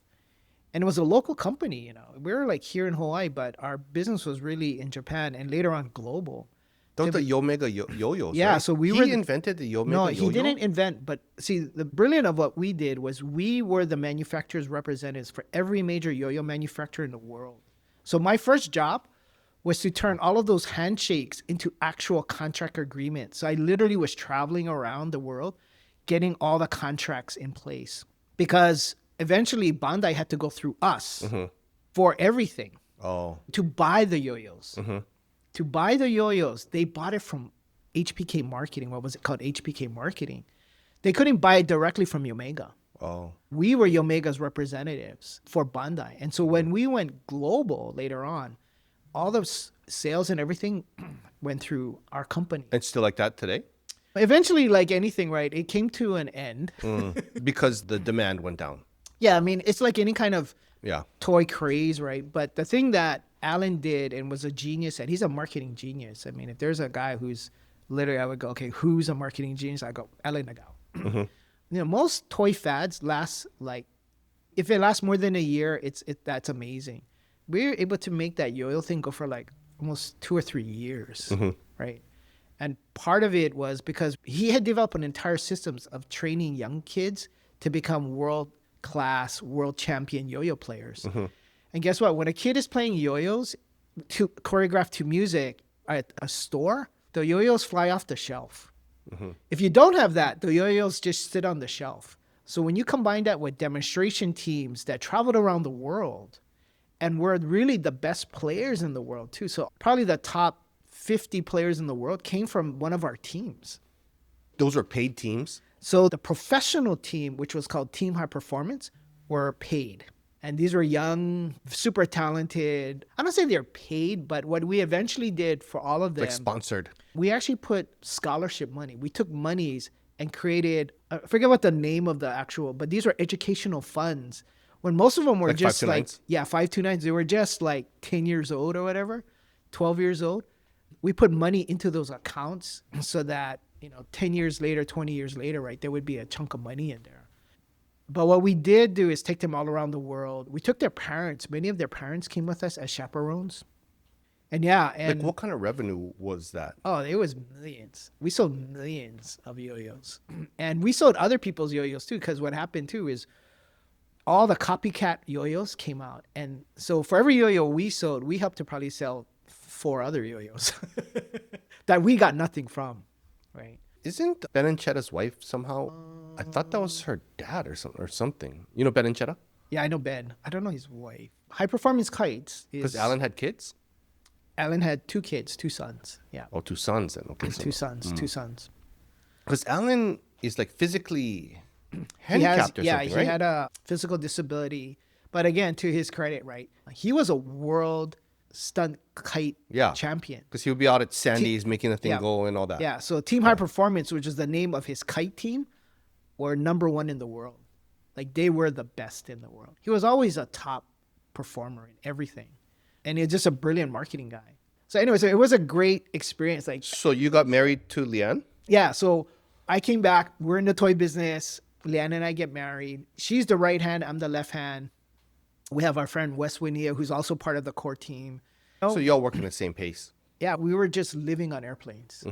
and it was a local company, you know. We were like here in Hawaii, but our business was really in Japan and later on global. Those the Yomega yo-yos, Yeah, right? so we he were invented the Yomega No, yo-yo? he didn't invent, but see, the brilliant of what we did was we were the manufacturer's representatives for every major yo-yo manufacturer in the world. So my first job was to turn all of those handshakes into actual contract agreements. So I literally was traveling around the world getting all the contracts in place, because eventually Bandai had to go through us for everything Oh. to buy the yo-yos. To buy the yo-yos, they bought it from HPK Marketing. What was it called? HPK Marketing. They couldn't buy it directly from Yomega. Oh. We were Yomega's representatives for Bandai. And so when we went global later on, all the sales and everything went through our company. It's still like that today? Eventually, like anything, right, it came to an end. Because the demand went down. Yeah, I mean, it's like any kind of Yeah. toy craze, right? But the thing that Alan did and was a genius at, he's a marketing genius. I mean, if there's a guy who's literally, I would go, okay, who's a marketing genius? I go, Alan Nagao. You know, most toy fads last like, if it lasts more than a year, that's amazing. We were able to make that yo-yo thing go for like almost 2 or 3 years, right? And part of it was because he had developed an entire systems of training young kids to become world-class, world champion yo-yo players. And guess what? When a kid is playing yo-yos to choreographed to music at a store, the yo-yos fly off the shelf. If you don't have that, the yo-yos just sit on the shelf. So when you combine that with demonstration teams that traveled around the world and were really the best players in the world too. So probably the top 50 players in the world came from one of our teams. Those were paid teams? So the professional team, which was called Team High Performance, were paid. And these were young, super talented. I don't say they're paid, but what we eventually did for all of them, Like sponsored. we actually put scholarship money. We took monies and created, I forget what the name of the actual, but these were educational funds. When most of them were Like just like, 529s? yeah, 529s. They were just like 10 years old or whatever, 12 years old. We put money into those accounts so that, you know, 10 years later, 20 years later, right, there would be a chunk of money in there. But what we did do is take them all around the world. We took their parents. Many of their parents came with us as chaperones. And yeah, and Like what kind of revenue was that? oh, it was millions. We sold millions of yo-yos. And we sold other people's yo-yos too, because what happened too is all the copycat yo-yos came out. And so for every yo-yo we sold, we helped to probably sell 4 other yo-yos that we got nothing from, right? Isn't Ben and Chetta's wife somehow? I thought that was her dad or something. You know Ben and Chetta? Yeah, I know Ben. I don't know his wife. High Performance Kites is... Because Alan had kids? Alan had 2 kids, 2 sons. Yeah. Oh, 2 sons then. Okay. 2 sons, 2 sons. Because Alan is like physically He handicapped or yeah, something, he right? had a physical disability. But again, to his credit, right? He was a world stunt kite Yeah. champion. Because he would be out at Sandy's making the thing Yeah. go and all that. Yeah, so Team High Performance, which is the name of his kite team, were #1 in the world. Like they were the best in the world. He was always a top performer in everything. And he's just a brilliant marketing guy. So anyways, it was a great experience. Like, So you got married to Leanne? yeah, so I came back. We're in the toy business. Leanne and I get married. She's the right hand. I'm the left hand. We have our friend Wes Winia, who's also part of the core team. So y'all work in the same pace. Yeah, we were just living on airplanes.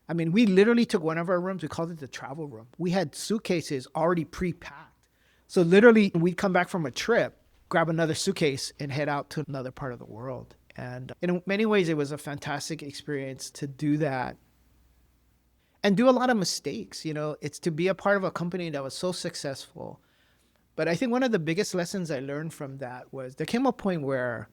I mean, we literally took one of our rooms. We called it the travel room. We had suitcases already pre-packed. So literally, we'd come back from a trip, grab another suitcase, and head out to another part of the world. And in many ways, it was a fantastic experience to do that and do a lot of mistakes. You know, it's to be a part of a company that was so successful, But I think one of the biggest lessons I learned from that was there came a point where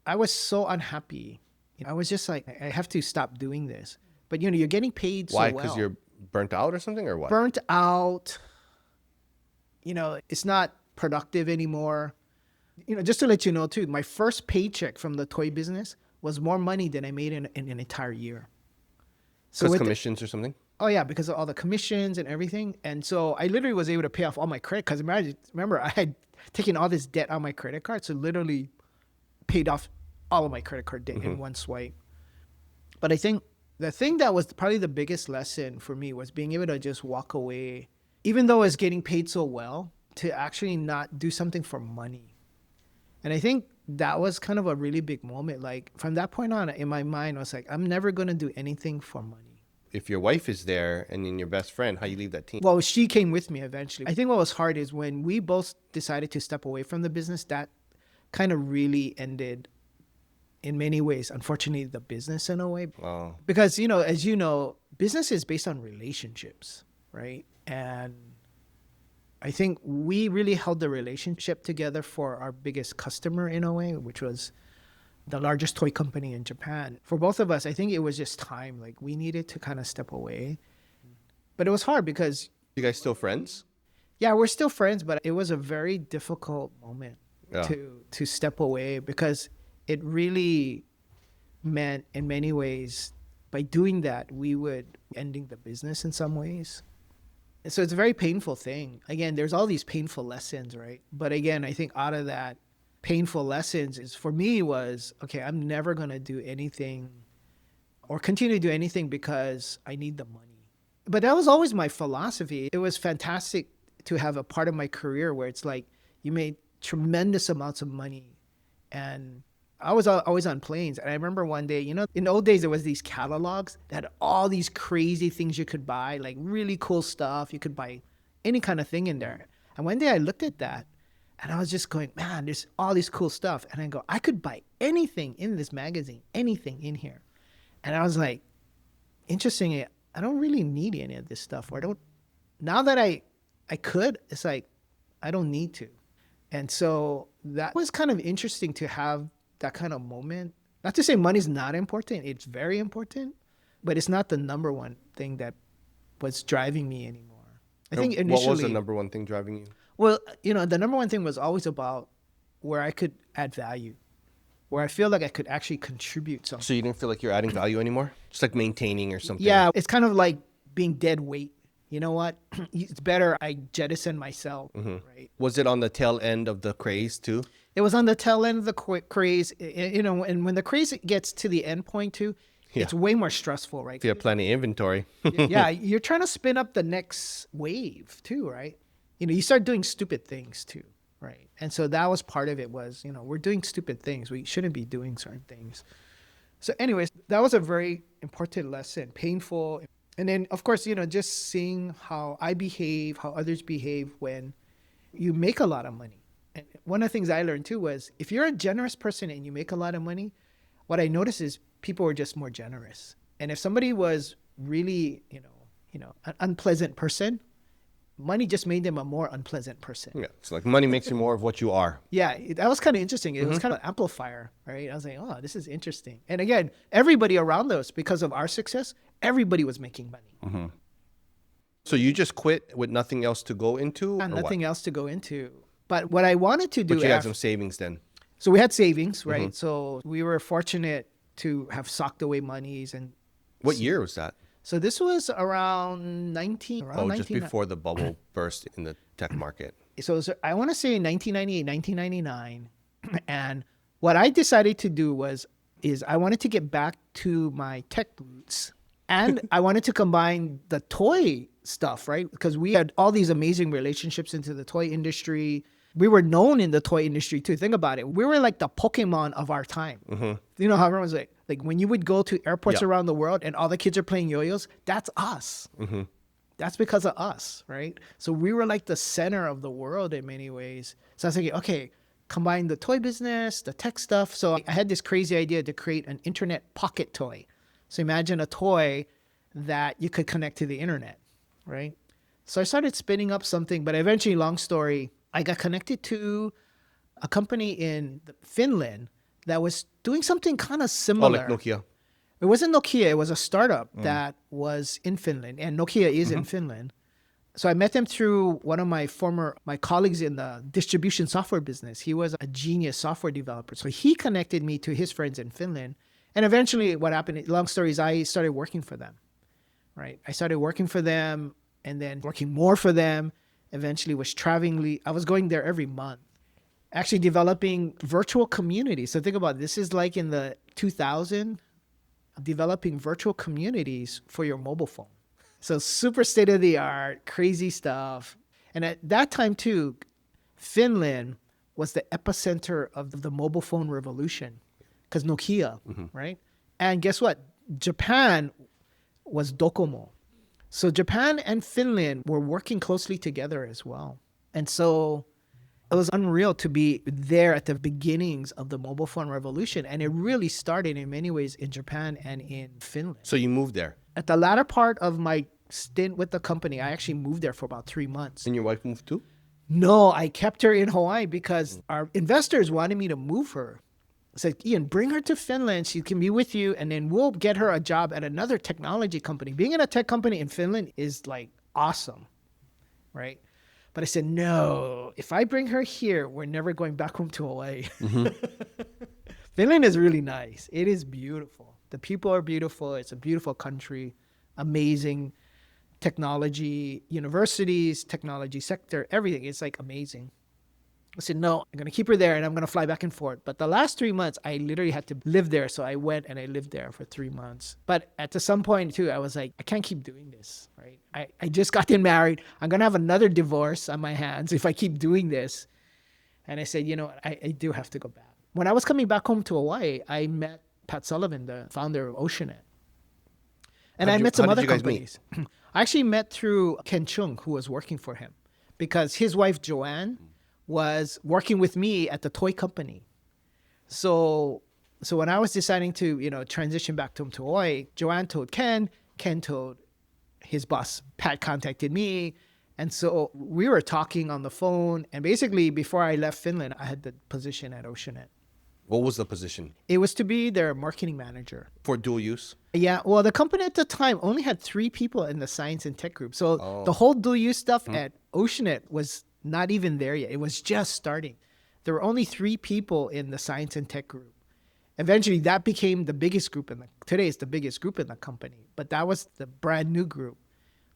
I was so unhappy. I was just like, I have to stop doing this. But you're getting paid so well. Why? Because you're burnt out or something, or what? Burnt out. It's not productive anymore. Just to let you know too, my first paycheck from the toy business was more money than I made in an entire year. Because commissions or something? Oh yeah, because of all the commissions and everything. And so I literally was able to pay off all my credit. Because remember, I had taken all this debt on my credit card. So literally paid off all of my credit card debt in one swipe. But I think the thing that was probably the biggest lesson for me was being able to just walk away, even though I was getting paid so well, to actually not do something for money. And I think that was kind of a really big moment. Like from that point on in my mind, I was like, I'm never going to do anything for money. If your wife is there and then your best friend, how you leave that team? Well, she came with me eventually. I think what was hard is when we both decided to step away from the business, that kind of really ended in many ways, unfortunately, the business in a way. Wow. Because, as you know, business is based on relationships, right? And I think we really held the relationship together for our biggest customer in a way, which was the largest toy company in Japan. For both of us, I think it was just time. Like we needed to kind of step away. But it was hard because... You guys still friends? Yeah, we're still friends, but it was a very difficult moment to step away because it really meant in many ways, by doing that, we would ending the business in some ways. So it's a very painful thing. Again, there's all these painful lessons, right? But again, I think out of that, painful lessons is for me was, okay, I'm never going to do anything or continue to do anything because I need the money. But that was always my philosophy. It was fantastic to have a part of my career where it's like you made tremendous amounts of money. And I was always on planes. And I remember one day, in the old days, there was these catalogs that had all these crazy things you could buy, like really cool stuff. You could buy any kind of thing in there. And one day I looked at that and I was just going, man, there's all this cool stuff. And I go, I could buy anything in this magazine, anything in here. And I was like, interesting, I don't really need any of this stuff. Now that I could, it's like, I don't need to. And so that was kind of interesting to have that kind of moment. Not to say money's not important, it's very important, but it's not the number one thing that was driving me anymore. I think initially... What was the number one thing driving you? Well, the number one thing was always about where I could add value, where I feel like I could actually contribute something. So you didn't feel like you're adding value anymore? Just like maintaining or something? Yeah, it's kind of like being dead weight. You know what? It's better I jettison myself, right? Was it on the tail end of the craze too? It was on the tail end of the craze, and when the craze gets to the end point too, it's way more stressful, right? If you have plenty of inventory. Yeah, you're trying to spin up the next wave too, right? You start doing stupid things too, right? And so that was part of it was, we're doing stupid things. We shouldn't be doing certain things. So anyways, that was a very important lesson, painful. And then, of course, just seeing how I behave, how others behave when you make a lot of money. And one of the things I learned too was if you're a generous person and you make a lot of money, what I noticed is people were just more generous. And if somebody was really, an unpleasant person, money just made them a more unpleasant person. Yeah, it's like money makes you more of what you are. Yeah, that was kind of interesting. It was kind of an amplifier, right? I was like, oh, this is interesting. And again, everybody around us, because of our success, everybody was making money. So you just quit with nothing else to go into? Nothing else to go into. But what I wanted to do... But you had some savings then? So we had savings, right? So we were fortunate to have socked away monies. And what year was that? So this was around 19... just before the bubble burst in the tech market. So I want to say 1998, 1999. And what I decided to do is I wanted to get back to my tech roots. And I wanted to combine the toy stuff, right? Because we had all these amazing relationships into the toy industry. We were known in the toy industry too. Think about it. We were like the Pokemon of our time. You know how everyone's like when you would go to airports around the world and all the kids are playing yo-yos, that's us. That's because of us, right? So we were like the center of the world in many ways. So I was thinking, okay, combine the toy business, the tech stuff. So I had this crazy idea to create an internet pocket toy. So imagine a toy that you could connect to the internet, right? So I started spinning up something, but eventually, long story, I got connected to a company in Finland that was doing something kind of Oh, similar. like Nokia. It wasn't Nokia. It was a startup that was in Finland, and Nokia is in Finland. So I met them through one of my colleagues in the distribution software business. He was a genius software developer. So he connected me to his friends in Finland. And eventually what happened, long story is I started working for them, right? I started working for them and then working more for them. Eventually was traveling. I was going there every month, actually developing virtual communities. So think about it. This is like in the 2000, developing virtual communities for your mobile phone. So super state of the art, crazy stuff. And at that time too, Finland was the epicenter of the mobile phone revolution because Nokia, right? And guess what? Japan was Docomo. So Japan and Finland were working closely together as well. And so it was unreal to be there at the beginnings of the mobile phone revolution. And it really started in many ways in Japan and in Finland. So you moved there. At the latter part of my stint with the company, I actually moved there for about 3 months. And your wife moved too? No, I kept her in Hawaii because our investors wanted me to move her. I said, Ian, bring her to Finland. She can be with you. And then we'll get her a job at another technology company. Being in a tech company in Finland is like awesome, right? But I said, no, if I bring her here, we're never going back home to Hawaii. Finland is really nice. It is beautiful. The people are beautiful. It's a beautiful country, amazing technology, universities, technology sector, everything. It's like amazing. I said, no, I'm going to keep her there and I'm going to fly back and forth. But the last 3 months, I literally had to live there. So I went and I lived there for 3 months. But at some point too, I was like, I can't keep doing this, right? I just got married. I'm going to have another divorce on my hands if I keep doing this. And I said, you know, I do have to go back. When I was coming back home to Hawaii, I met Pat Sullivan, the founder of Oceanit. And I met some other companies. I actually met through Ken Chung, who was working for him, because his wife, Joanne, was working with me at the toy company. So when I was deciding to, you know, transition back to Hawaii, Joanne told Ken told his boss, Pat contacted me. And so we were talking on the phone. And basically, before I left Finland, I had the position at Oceanit. What was the position? It was to be their marketing manager. For dual use? Yeah, well, the company at the time only had 3 people in the science and tech group. So the whole dual use stuff at Oceanit was not even there yet. It was just starting. There were only 3 people in the science and tech group. Eventually, that became the biggest group today it's the biggest group in the company. But that was the brand new group.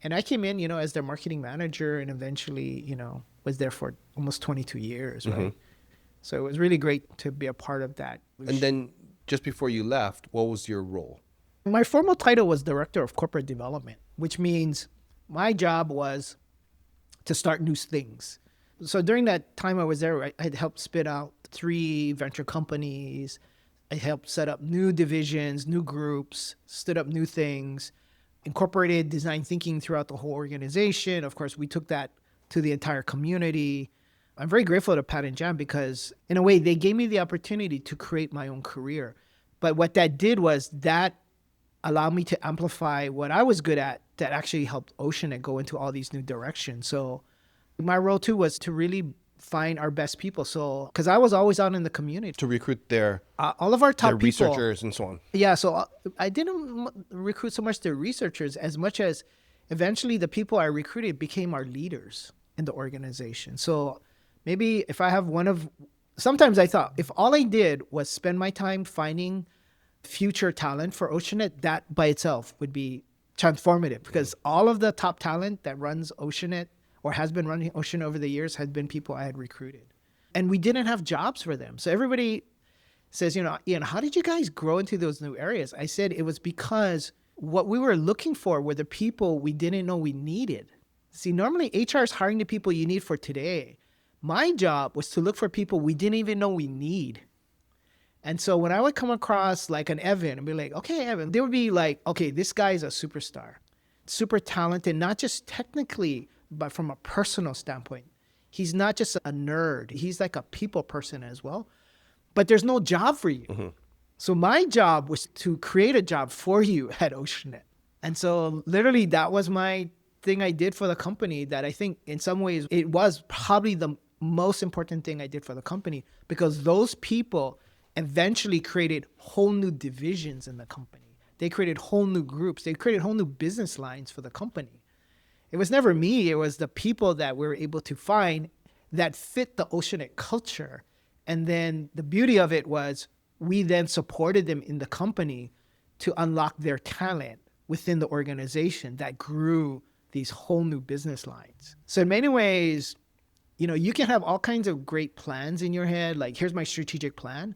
And I came in, you know, as their marketing manager and eventually, you know, was there for almost 22 years, right? So it was really great to be a part of that. And then just before you left, what was your role? My formal title was Director of Corporate Development, which means my job was to start new things. So during that time I was there, I had helped spit out 3 venture companies. I helped set up new divisions, new groups, stood up new things, incorporated design thinking throughout the whole organization. Of course, we took that to the entire community. I'm very grateful to Pat and Jan because in a way they gave me the opportunity to create my own career. But what that did was that allowed me to amplify what I was good at that actually helped Oceanit go into all these new directions. So my role too was to really find our best people. So, because I was always out in the community. To recruit their all of our top their people, researchers and so on. Yeah, so I didn't recruit so much the researchers as much as eventually the people I recruited became our leaders in the organization. So maybe if I have sometimes I thought if all I did was spend my time finding future talent for Oceanit, that by itself would be transformative because all of the top talent that runs Oceanit or has been running Oceanit over the years had been people I had recruited. And we didn't have jobs for them. So everybody says, you know, Ian, how did you guys grow into those new areas? I said it was because what we were looking for were the people we didn't know we needed. See, normally HR is hiring the people you need for today. My job was to look for people we didn't even know we need. And so when I would come across like an Evan and be like, okay, Evan, they would be like, okay, this guy is a superstar, super talented, not just technically, but from a personal standpoint. He's not just a nerd. He's like a people person as well. But there's no job for you. Mm-hmm. So my job was to create a job for you at Oceanit. And so literally that was my thing I did for the company that I think in some ways it was probably the most important thing I did for the company, because those people eventually created whole new divisions in the company. They created whole new groups. They created whole new business lines for the company. It was never me. It was the people that we were able to find that fit the Oceanit culture. And then the beauty of it was we then supported them in the company to unlock their talent within the organization that grew these whole new business lines. So in many ways, you can have all kinds of great plans in your head, like here's my strategic plan.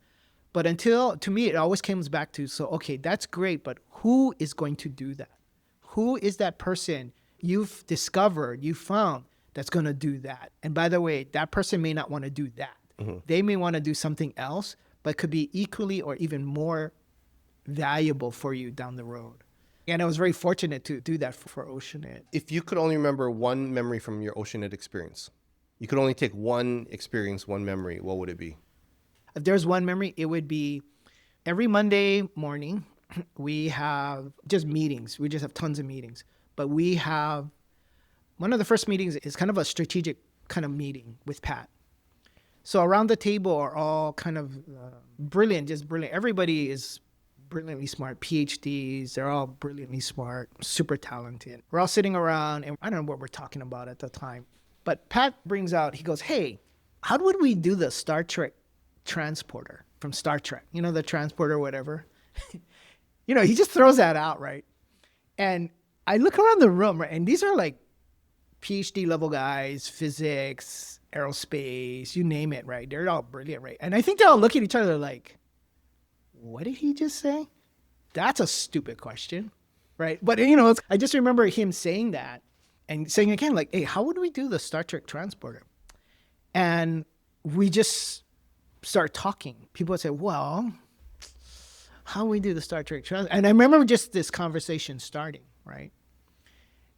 But to me, it always comes back to, so, okay, that's great, but who is going to do that? Who is that person you've discovered, you found that's going to do that? And by the way, that person may not want to do that. Mm-hmm. They may want to do something else, but could be equally or even more valuable for you down the road. And I was very fortunate to do that for Oceanit. If you could only remember one memory from your Oceanit experience, you could only take one experience, one memory, what would it be? If there's one memory, it would be every Monday morning, we have just meetings. We just have tons of meetings. But we have, one of the first meetings is kind of a strategic kind of meeting with Pat. So around the table are all kind of brilliant, just brilliant. Everybody is brilliantly smart, PhDs. They're all brilliantly smart, super talented. We're all sitting around, and I don't know what we're talking about at the time. But Pat brings out, he goes, hey, how would we do the Star Trek transporter from Star Trek? The transporter, whatever. He just throws that out, right? And I look around the room, right? And these are like PhD level guys, physics, aerospace, you name it, right? They're all brilliant, right? And I think they all look at each other like, what did he just say? That's a stupid question, right? But, I just remember him saying that and saying again, like, hey, how would we do the Star Trek transporter? And we just start talking. People would say, well, how we do the Star Trek transporter? And I remember just this conversation starting, right?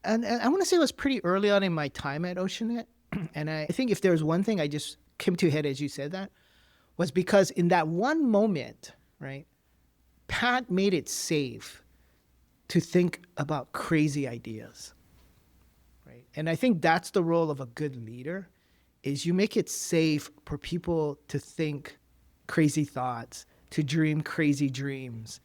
And I want to say it was pretty early on in my time at Oceanit. And I think if there was one thing I just came to head as you said that, was because in that one moment, right, Pat made it safe to think about crazy ideas, right? And I think that's the role of a good leader, is you make it safe for people to think crazy thoughts, to dream crazy dreams,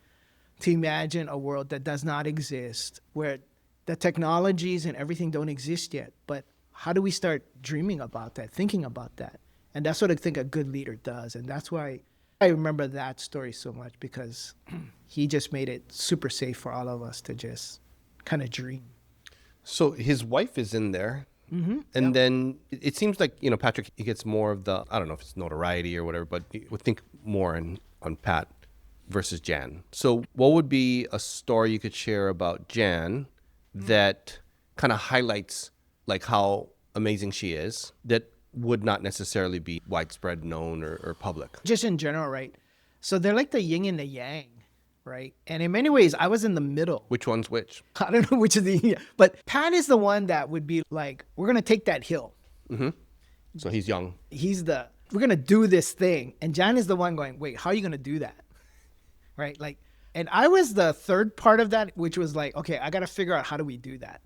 to imagine a world that does not exist, where the technologies and everything don't exist yet. But how do we start dreaming about that, thinking about that? And that's what I think a good leader does. And that's why I remember that story so much, because he just made it super safe for all of us to just kind of dream. So his wife is in there. Mm-hmm. And then it seems like, Patrick, he gets more of the, I don't know if it's notoriety or whatever, but you would think more on Pat versus Jan. So what would be a story you could share about Jan that kind of highlights like how amazing she is, that would not necessarily be widespread known or public? Just in general, right? So they're like the yin and the yang, right? And in many ways, I was in the middle. Which one's which? I don't know which is the, but Pat is the one that would be like, we're going to take that hill. Mm-hmm. So he's young. We're going to do this thing. And Jan is the one going, wait, how are you going to do that? Right? Like, and I was the third part of that, which was like, okay, I got to figure out how do we do that,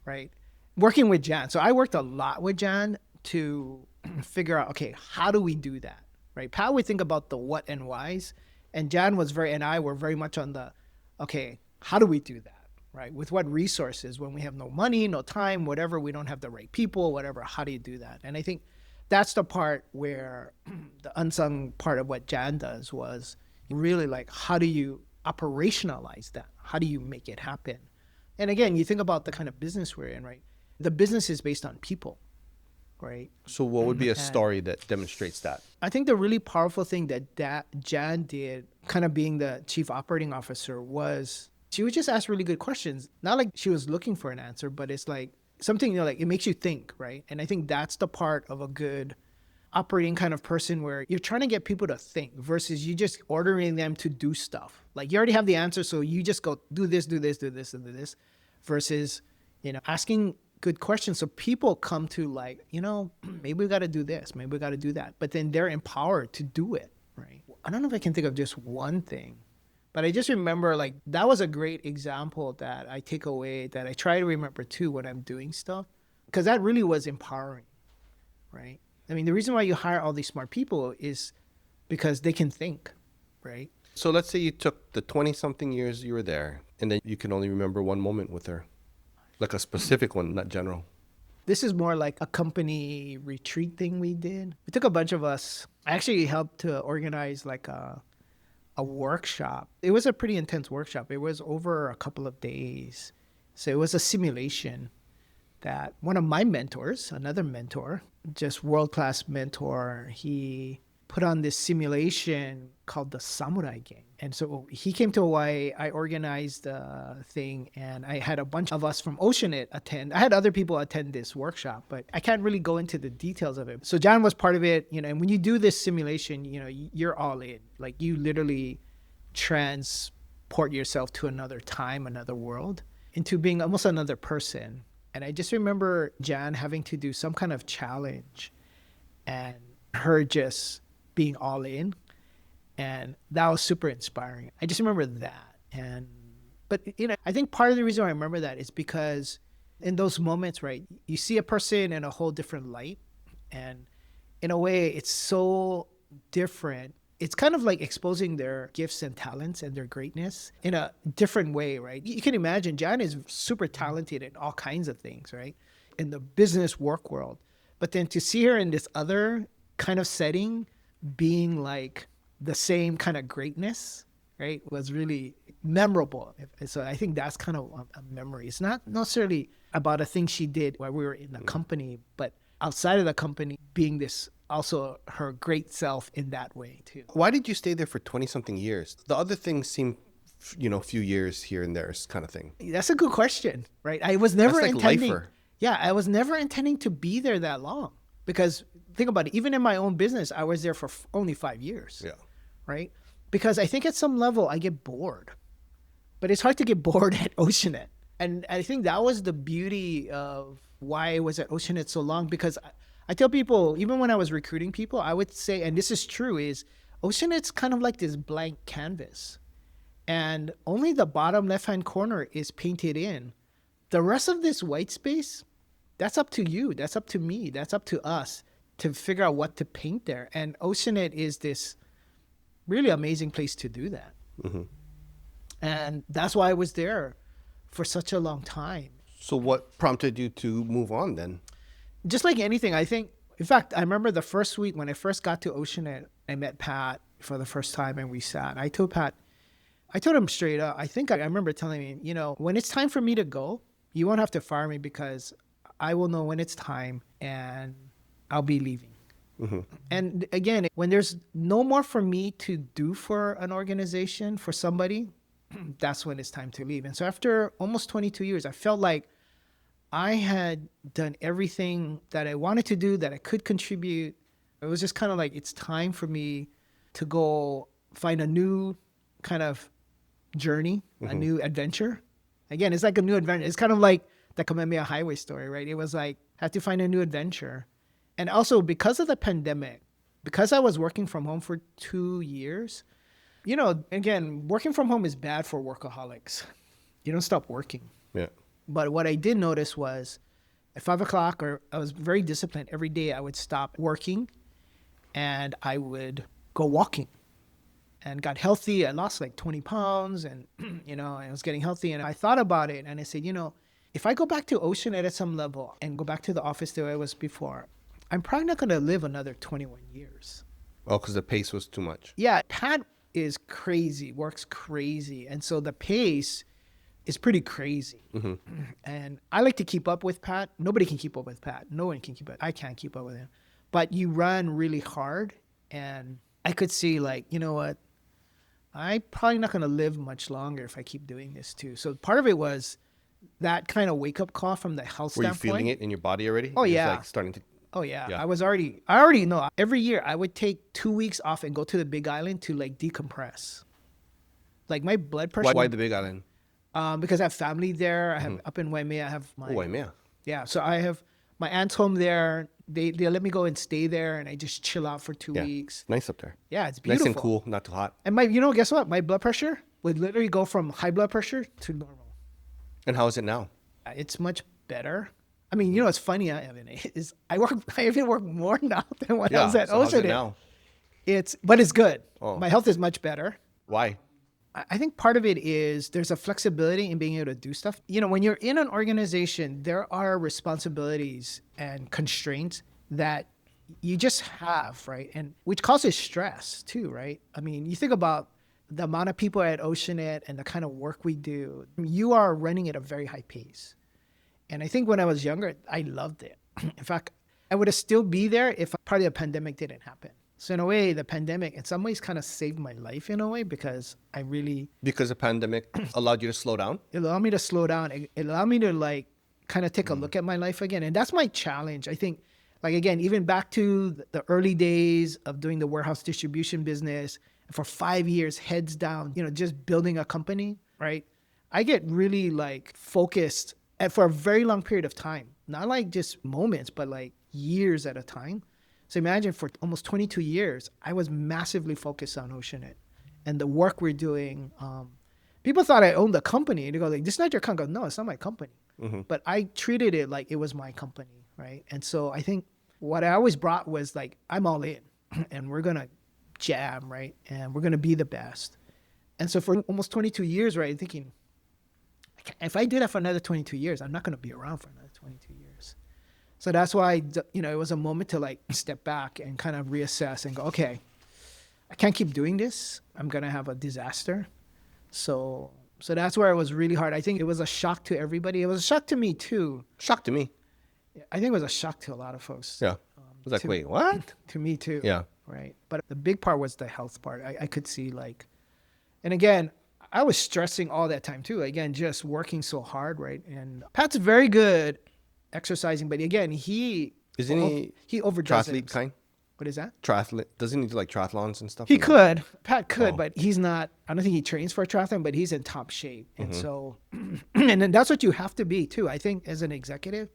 right? Working with Jan. So I worked a lot with Jan to figure out, okay, how do we do that, right? Pat would think about the what and whys, and Jan and I were very much on the, okay, how do we do that, right? With what resources, when we have no money, no time, whatever, we don't have the right people, whatever, how do you do that? And I think that's the part where the unsung part of what Jan does was really like, how do you operationalize that? How do you make it happen? And again, you think about the kind of business we're in, right? The business is based on people, right? So what would be a story that demonstrates that? I think the really powerful thing that Jan did, kind of being the chief operating officer, was she would just ask really good questions. Not like she was looking for an answer, but it's like something, like it makes you think, right? And I think that's the part of a good operating kind of person, where you're trying to get people to think versus you just ordering them to do stuff. Like you already have the answer, so you just go do this, do this, do this, and do this, versus, asking good questions. So people come to like, maybe we got to do this, maybe we got to do that, but then they're empowered to do it, right? I don't know if I can think of just one thing, but I just remember like that was a great example that I take away, that I try to remember too when I'm doing stuff, because that really was empowering, right? I mean, the reason why you hire all these smart people is because they can think, right? So let's say you took the 20-something years you were there, and then you can only remember one moment with her. Like a specific one, not general. This is more like a company retreat thing we did. We took a bunch of us. I actually helped to organize like a workshop. It was a pretty intense workshop. It was over a couple of days. So it was a simulation that one of my mentors, another mentor, just world-class mentor, he put on this simulation called the Samurai Game. And so he came to Hawaii, I organized the thing, and I had a bunch of us from Oceanit attend. I had other people attend this workshop, but I can't really go into the details of it. So John was part of it, and when you do this simulation, you're all in. Like you literally transport yourself to another time, another world, into being almost another person. And I just remember Jan having to do some kind of challenge and her just being all in. And that was super inspiring. I just remember that. But I think part of the reason I remember that is because in those moments, right, you see a person in a whole different light. And in a way, it's so different. It's kind of like exposing their gifts and talents and their greatness in a different way, right? You can imagine Jan is super talented in all kinds of things, right? In the business work world. But then to see her in this other kind of setting, being like the same kind of greatness, right, was really memorable. So I think that's kind of a memory. It's not necessarily about a thing she did while we were in the company, but outside of the company, being this also her great self in that way too. Why did you stay there for 20-something years? The other things seem, a few years here and there kind of thing. That's a good question, right? I was never That's like intending. lifer. Yeah, I was never intending to be there that long because think about it. Even in my own business, I was there for only 5 years. Yeah. Right? Because I think at some level I get bored, but it's hard to get bored at Oceanit. And I think that was the beauty of why I was at Oceanit so long, because I tell people, even when I was recruiting people, I would say, and this is true, is Oceanit's kind of like this blank canvas. And only the bottom left-hand corner is painted in. The rest of this white space, that's up to you. That's up to me. That's up to us to figure out what to paint there. And Oceanit is this really amazing place to do that. Mm-hmm. And that's why I was there for such a long time. So what prompted you to move on then? Just like anything, I think, in fact, I remember the first week when I first got to Oceanit, I met Pat for the first time and we sat. I told him straight up, I remember telling him, when it's time for me to go, you won't have to fire me because I will know when it's time and I'll be leaving. Mm-hmm. And again, when there's no more for me to do for an organization, for somebody, that's when it's time to leave. And so after almost 22 years, I felt like I had done everything that I wanted to do, that I could contribute. It was just kind of like, it's time for me to go find a new kind of journey, a new adventure. Again, it's like a new adventure. It's kind of like the Kamehameha Highway story, right? It was like, I had to find a new adventure. And also because of the pandemic, because I was working from home for 2 years, again, working from home is bad for workaholics. You don't stop working. Yeah. But what I did notice was at 5 o'clock, or I was very disciplined. Every day I would stop working and I would go walking and got healthy. I lost like 20 pounds and, I was getting healthy. And I thought about it and I said, if I go back to Oceanit at some level and go back to the office that I was before, I'm probably not going to live another 21 years. Oh, because the pace was too much. Yeah, Pat is crazy, works crazy. And so the pace is pretty crazy. Mm-hmm. And I like to keep up with Pat. Nobody can keep up with Pat. No one can keep up. I can't keep up with him. But you run really hard. And I could see like, you know what? I'm probably not going to live much longer if I keep doing this too. So part of it was that kind of wake-up call from the health Were standpoint. you feeling it in your body already? Oh, It was, yeah. like starting to... Oh yeah. Yeah. I already know. Every year I would take 2 weeks off and go to the Big Island to like decompress. Like my blood pressure. Why the Big Island? Because I have family there. I have up in Waimea. I have my. Oh, Waimea. Yeah. So I have my aunt's home there. They let me go and stay there, and I just chill out for 2 weeks. Nice up there. Yeah, it's beautiful. Nice and cool, not too hot. And guess what? My blood pressure would literally go from high blood pressure to normal. And how is it now? It's much better. I mean, you know, what's funny, Evan, is I even work more now than when I Yeah. was at So how's it Oceanit. now? But it's good. Oh. My health is much better. Why? I think part of it is there's a flexibility in being able to do stuff. You know, when you're in an organization, there are responsibilities and constraints that you just have, right? And which causes stress too, right? I mean, you think about the amount of people at Oceanit and the kind of work we do. You are running at a very high pace. And I think when I was younger, I loved it. In fact, I would have still be there if probably the pandemic didn't happen. So in a way, the pandemic in some ways kind of saved my life in a way because I really... Because the pandemic allowed you to slow down? It allowed me to slow down. It allowed me to like kind of take a look at my life again. And that's my challenge. I think, like, again, even back to the early days of doing the warehouse distribution business, for 5 years, heads down, you know, just building a company, right? I get really like focused for a very long period of time, not like just moments, but like years at a time. So imagine for almost 22 years, I was massively focused on Oceanit and the work we're doing. People thought I owned the company. They go like, this is not your company. I go, no, it's not my company. Mm-hmm. But I treated it like it was my company, right? And so I think what I always brought was like, I'm all in and we're going to jam, right? And we're going to be the best. And so for almost 22 years, right, I'm thinking, if I do that for another 22 years, I'm not going to be around for another 22 years. So that's why, you know, it was a moment to like step back and kind of reassess and go, okay, I can't keep doing this. I'm going to have a disaster. So that's where it was really hard. I think it was a shock to everybody. It was a shock to me too. Shock to me. I think it was a shock to a lot of folks. Yeah. I was like, wait, what? To me too. Yeah. Right. But the big part was the health part. I could see like, and again, I was stressing all that time too. Again, just working so hard, right? And Pat's very good exercising, but again, he overdoes it. Triathlete kind? What is that? Triathlete. Doesn't he do like triathlons and stuff? He could. Pat could, but he's not. I don't think he trains for a triathlon, but he's in top shape. And so, and then that's what you have to be too. I think as an executive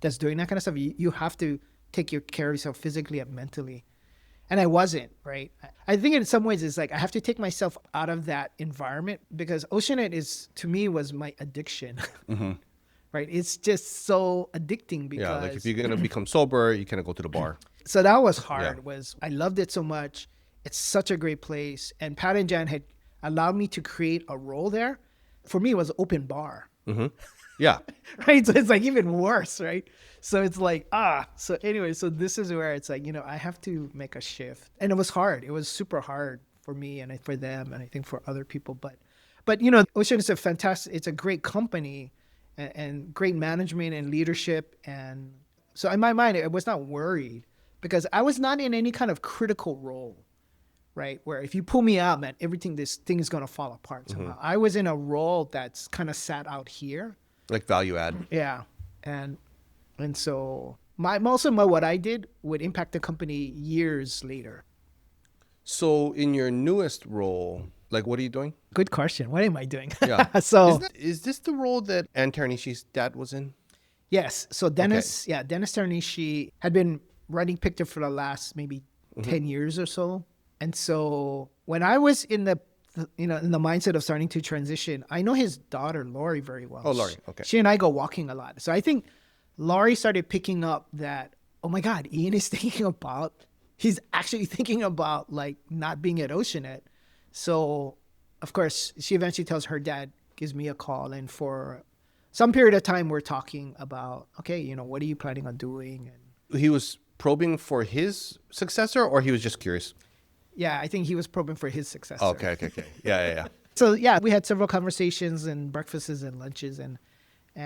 that's doing that kind of stuff, you have to take care of yourself physically and mentally. And I wasn't, right? I think in some ways it's like I have to take myself out of that environment because Oceanit to me was my addiction, right? It's just so addicting because... Yeah, like if you're going to become sober, you kind of go to the bar. So that was hard. I loved it so much. It's such a great place. And Pat and Jan had allowed me to create a role there. For me, it was open bar. Mm-hmm. Yeah. Right? So it's like even worse, right? So it's like, So anyway, so this is where it's like, you know, I have to make a shift. And it was hard. It was super hard for me and for them and I think for other people. But you know, Ocean is it's a great company and great management and leadership. And so in my mind, I was not worried because I was not in any kind of critical role, right? Where if you pull me out, man, this thing is going to fall apart somehow. I was in a role that's kind of sat out here. Like value add. Yeah. And so most of what I did would impact the company years later. So in your newest role, like what are you doing? Good question. What am I doing? Yeah. So is this the role that Ann Tarnishi's dad was in? Yes. So Dennis Tarnishi had been writing picture for the last maybe 10 years or so. And so when I was in the mindset of starting to transition, I know his daughter, Lori, very well. Oh, Lori. Okay. She and I go walking a lot. So I think Lori started picking up that, oh my God, Ian is he's actually thinking about like not being at Oceanit. So of course, she eventually tells her dad, gives me a call. And for some period of time, we're talking about, okay, you know, what are you planning on doing? And he was probing for his successor or he was just curious? Yeah, I think he was probing for his successor. Okay. Yeah. So yeah, we had several conversations and breakfasts and lunches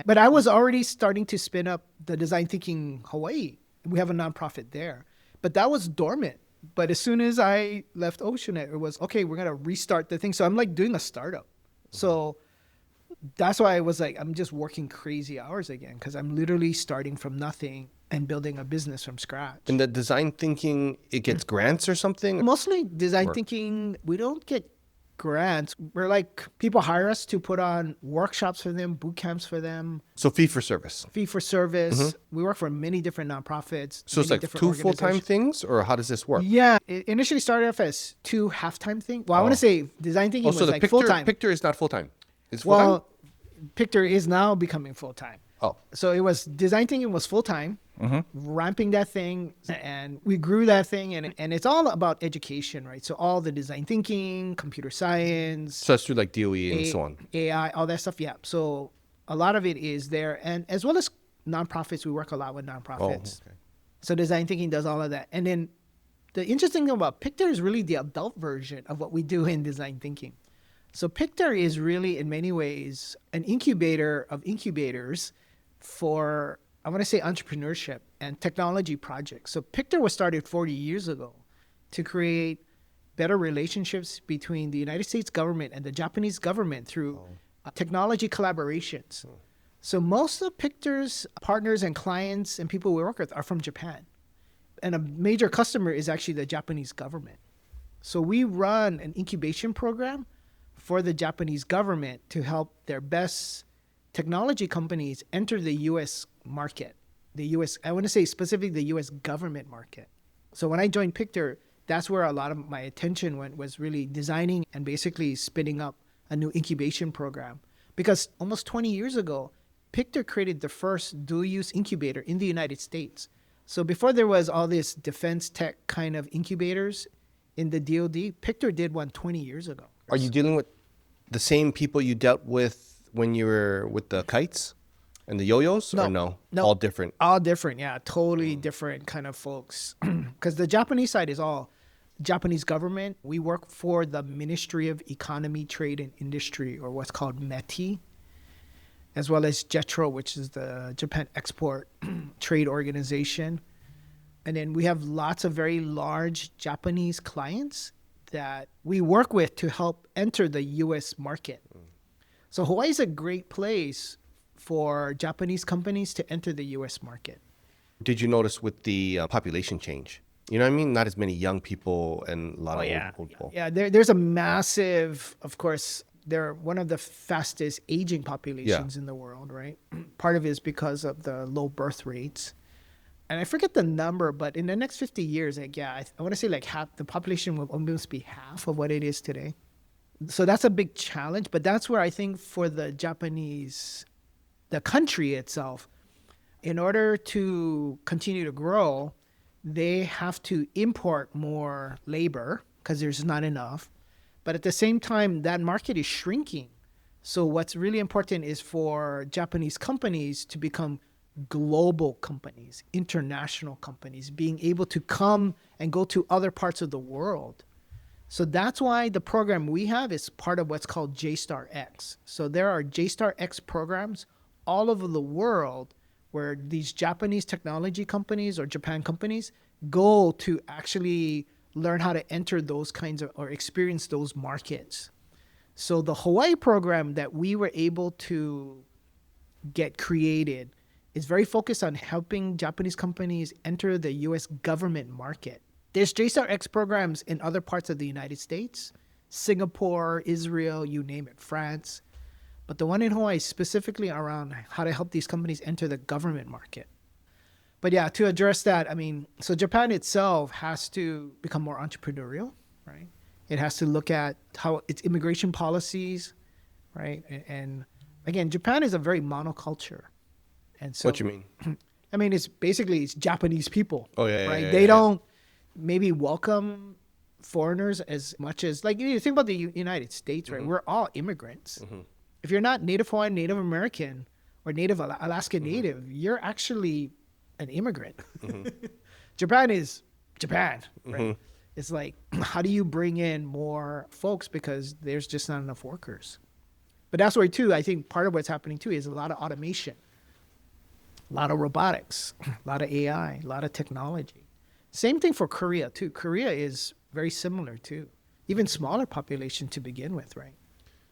but I was already starting to spin up the Design Thinking Hawaii. We have a nonprofit there, but that was dormant. But as soon as I left Oceanit, it was, okay, we're going to restart the thing. So I'm like doing a startup. So that's why I was like, I'm just working crazy hours again because I'm literally starting from nothing and building a business from scratch. And the Design Thinking, it gets grants or something? Mostly Design Thinking, we don't get grants. We're like, people hire us to put on workshops for them, boot camps for them. So fee for service. Fee for service. We work for many different nonprofits. So it's like 2 full-time things or how does this work? Yeah, it initially started off as 2 half-time things. Well, I want to say Design Thinking was like full-time. Picture is not full-time. It's full-time? Well, Picture is now becoming full-time. Oh. So it was design thinking was full time, ramping that thing, and we grew that thing, and it's all about education, right? So all the design thinking, computer science, So that's through like DOE and so on. AI, all that stuff. Yeah. So a lot of it is there, and as well as nonprofits, we work a lot with nonprofits. Oh, okay. So design thinking does all of that, and then the interesting thing about Pictor is really the adult version of what we do in design thinking. So Pictor is really, in many ways, an incubator of incubators for, I want to say, entrepreneurship and technology projects. So Pictor was started 40 years ago to create better relationships between the United States government and the Japanese government through technology collaborations. So most of Pictor's partners and clients and people we work with are from Japan. And a major customer is actually the Japanese government. So we run an incubation program for the Japanese government to help their best technology companies enter the U.S. market. The U.S., I want to say specifically the U.S. government market. So when I joined Pictor, that's where a lot of my attention went, was really designing and basically spinning up a new incubation program. Because almost 20 years ago, Pictor created the first dual-use incubator in the United States. So before there was all this defense tech kind of incubators in the DoD, Pictor did one 20 years ago. Are you dealing with the same people you dealt with when you were with the kites and the yo-yos? No, or no? no. All different? All different, yeah. Totally different kind of folks. Because the Japanese side is all Japanese government. We work for the Ministry of Economy, Trade, and Industry, or what's called METI, as well as JETRO, which is the Japan Export Trade Organization. And then we have lots of very large Japanese clients that we work with to help enter the U.S. market. So Hawaii is a great place for Japanese companies to enter the U.S. market. Did you notice with the population change? You know what I mean? Not as many young people and a lot of old people. Yeah, there's a massive, of course, they're one of the fastest aging populations in the world, right? Part of it is because of the low birth rates. And I forget the number, but in the next 50 years, like, I want to say like half, the population will almost be half of what it is today. So that's a big challenge, but that's where I think for the Japanese, the country itself, in order to continue to grow, they have to import more labor because there's not enough. But at the same time, that market is shrinking. So what's really important is for Japanese companies to become global companies, international companies, being able to come and go to other parts of the world. So that's why the program we have is part of what's called J-Star X. So there are J-Star X programs all over the world where these Japanese technology companies or Japan companies go to actually learn how to enter those kinds of or experience those markets. So the Hawaii program that we were able to get created is very focused on helping Japanese companies enter the U.S. government market. There's J-Star X programs in other parts of the United States, Singapore, Israel, you name it, France. But the one in Hawaii is specifically around how to help these companies enter the government market. But yeah, to address that, I mean, so Japan itself has to become more entrepreneurial, right? It has to look at how its immigration policies, right? And again, Japan is a very monoculture. And so, what you mean? I mean, it's Japanese people. Oh, yeah, right? yeah, They don't maybe welcome foreigners as much as, like, you think about the United States, right? We're all immigrants. If you're not Native Hawaiian, Native American, or Native Alaska Native, you're actually an immigrant. Japan is Japan, right? It's like, how do you bring in more folks because there's just not enough workers? But that's where, too, I think part of what's happening, too, is a lot of automation. A lot of robotics, a lot of AI, a lot of technology. Same thing for Korea, too. Korea is very similar, too. Even smaller population to begin with, right?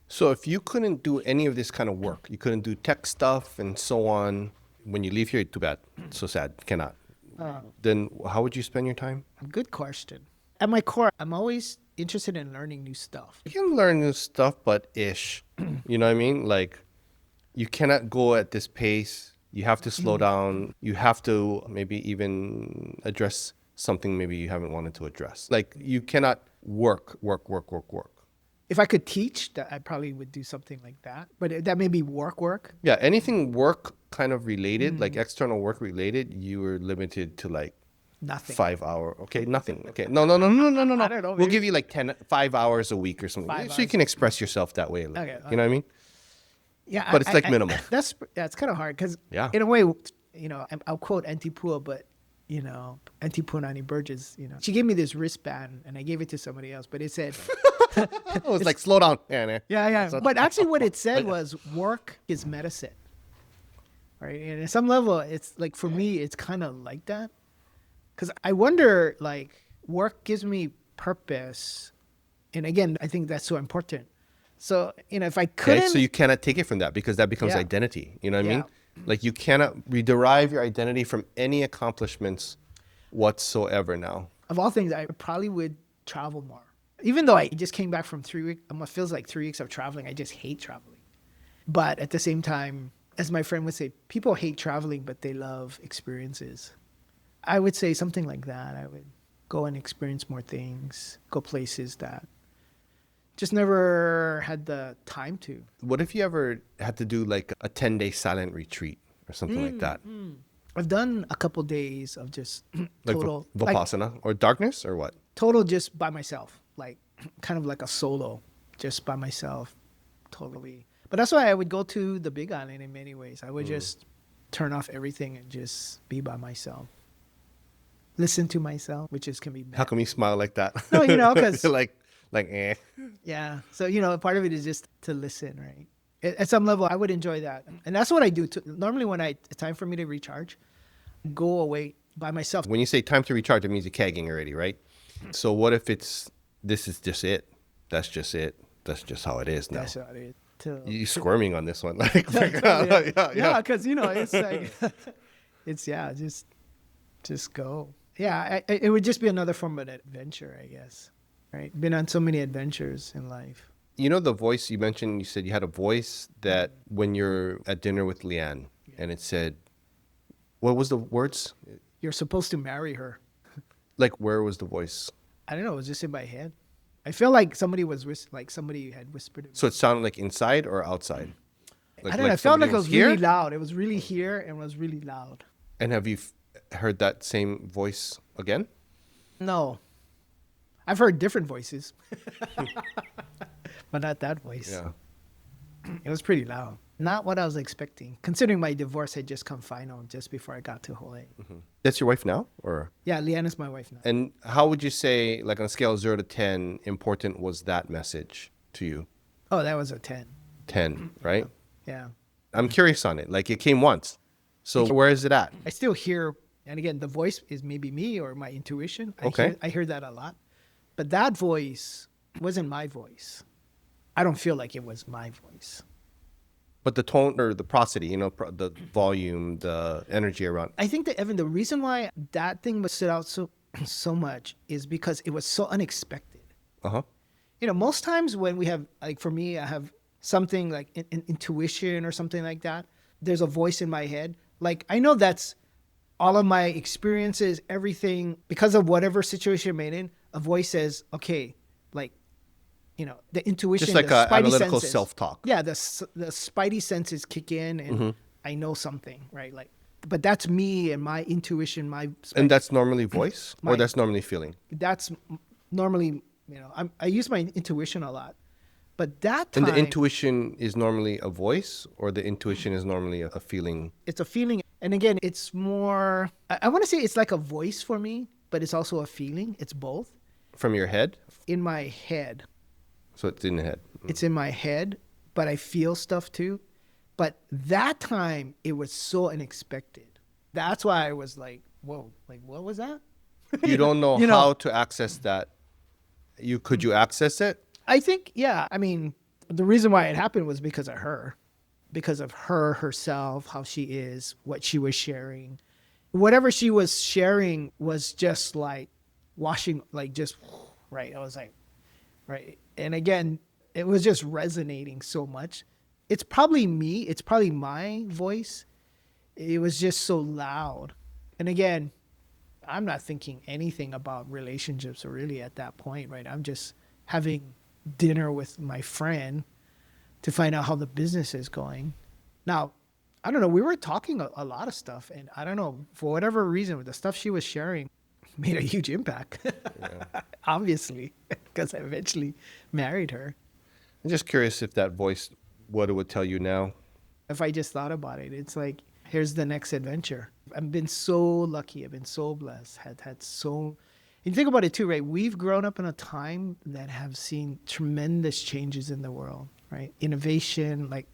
So if you couldn't do any of this kind of work, you couldn't do tech stuff and so on, when you leave here, too bad. So sad. Cannot. Then how would you spend your time? Good question. At my core, I'm always interested in learning new stuff. You can learn new stuff, but ish. You know what I mean? Like, you cannot go at this pace. You have to slow down. You have to maybe even address something maybe you haven't wanted to address. Like, you cannot work. If I could teach, that I probably would do something like that. But that may be work. Yeah, anything work kind of related, like external work related, you were limited to like Nothing. 5 hour. Okay, nothing. Okay, no. I don't know, We'll maybe. give you like 5 hours a week or something, 5 so you hours. can express yourself that way. Like, Okay, you know what I mean? Yeah, But it's like minimal. That's it's kind of hard because Yeah. in a way, I'll quote Auntie Pua, but Auntie Punani Burgess, she gave me this wristband and I gave it to somebody else, but it said, It was like, slow down. yeah. But actually, what it said was, work is medicine, right? And at some level, it's like for me, it's kind of like that, because I wonder, like, work gives me purpose, and again, I think that's so important. So, if I couldn't... Okay, so you cannot take it from that because that becomes Yeah. identity. You know what I mean? Yeah. Like you cannot derive your identity from any accomplishments whatsoever now. Of all things, I probably would travel more. Even though I just came back from 3 weeks, it feels like 3 weeks of traveling. I just hate traveling. But at the same time, as my friend would say, people hate traveling, but they love experiences. I would say something like that. I would go and experience more things, go places that just never had the time to. What if you ever had to do like a 10-day silent retreat or something like that? I've done a couple days of just Like total, Vipassana or darkness or what? total just by myself, like kind of like a solo, just by myself, totally. But that's why I would go to the Big Island in many ways. I would just turn off everything and just be by myself. Listen to myself, which can be bad. How come you smile like that? No, because... like eh. Yeah. So, part of it is just to listen, right? At some level, I would enjoy that. And that's what I do. Normally, when it's time for me to recharge, go away by myself. When you say time to recharge, it means you're kegging already, right? So what if this is just it? That's just it. That's just how it is now. That's how it is. You squirming on this one. Yeah, because, it's like, just go. Yeah, it would just be another form of adventure, I guess. Right? Been on so many adventures in life. You know the voice you mentioned, you said you had a voice that when you're at dinner with Leanne and it said, what was the words? You're supposed to marry her. Like where was the voice? I don't know. It was just in my head. I feel like somebody had whispered it. So it sounded like inside or outside? Like, I don't know. I felt like it was here? really loud. It was really here and it was really loud. And have you heard that same voice again? No. I've heard different voices, but not that voice. Yeah. It was pretty loud. Not what I was expecting, considering my divorce had just come final just before I got to Hawaii. Mm-hmm. That's your wife now? Or? Yeah, Leanna's my wife now. And how would you say, like on a scale of 0 to 10, important was that message to you? Oh, that was a 10. 10, right? Yeah. I'm curious on it. Like it came once. So where is it at? I still hear, and again, the voice is maybe me or my intuition. I hear that a lot. But that voice wasn't my voice. I don't feel like it was my voice. But the tone or the prosody, the volume, the energy around. I think that, Evan, the reason why that thing stood out so much is because it was so unexpected. Uh-huh. Most times when we have, like for me, I have something like an intuition or something like that. There's a voice in my head. Like I know that's all of my experiences, everything, because of whatever situation I'm in, a voice says, okay, like, the intuition, just like the analytical senses, self-talk. Yeah, the spidey senses kick in and I know something, right? Like, but that's me and my intuition, and that's normally voice or that's normally feeling? That's normally, I use my intuition a lot. But that time... And the intuition is normally a voice or the intuition is normally a feeling? It's a feeling. And again, it's more... I want to say it's like a voice for me, but it's also a feeling. It's both. From your head? In my head. So it's in the head. It's in my head, but I feel stuff too. But that time, it was so unexpected. That's why I was like, whoa, like, what was that? You don't know how to access that. Could you access it? I think, yeah. I mean, the reason why it happened was because of her. Because of her herself, how she is, what she was sharing. Whatever she was sharing was just like washing, like just, right. I was like, right. And again, it was just resonating so much. It's probably me. It's probably my voice. It was just so loud. And again, I'm not thinking anything about relationships or really at that point, right? I'm just having dinner with my friend to find out how the business is going. Now, I don't know, we were talking a lot of stuff, and I don't know, for whatever reason, the stuff she was sharing made a huge impact. Yeah. Obviously, because I eventually married her. I'm just curious if that voice, what it would tell you now. If I just thought about it, it's like, here's the next adventure. I've been so lucky. I've been so blessed. Had so. And you think about it too, right? We've grown up in a time that have seen tremendous changes in the world, right? Innovation, like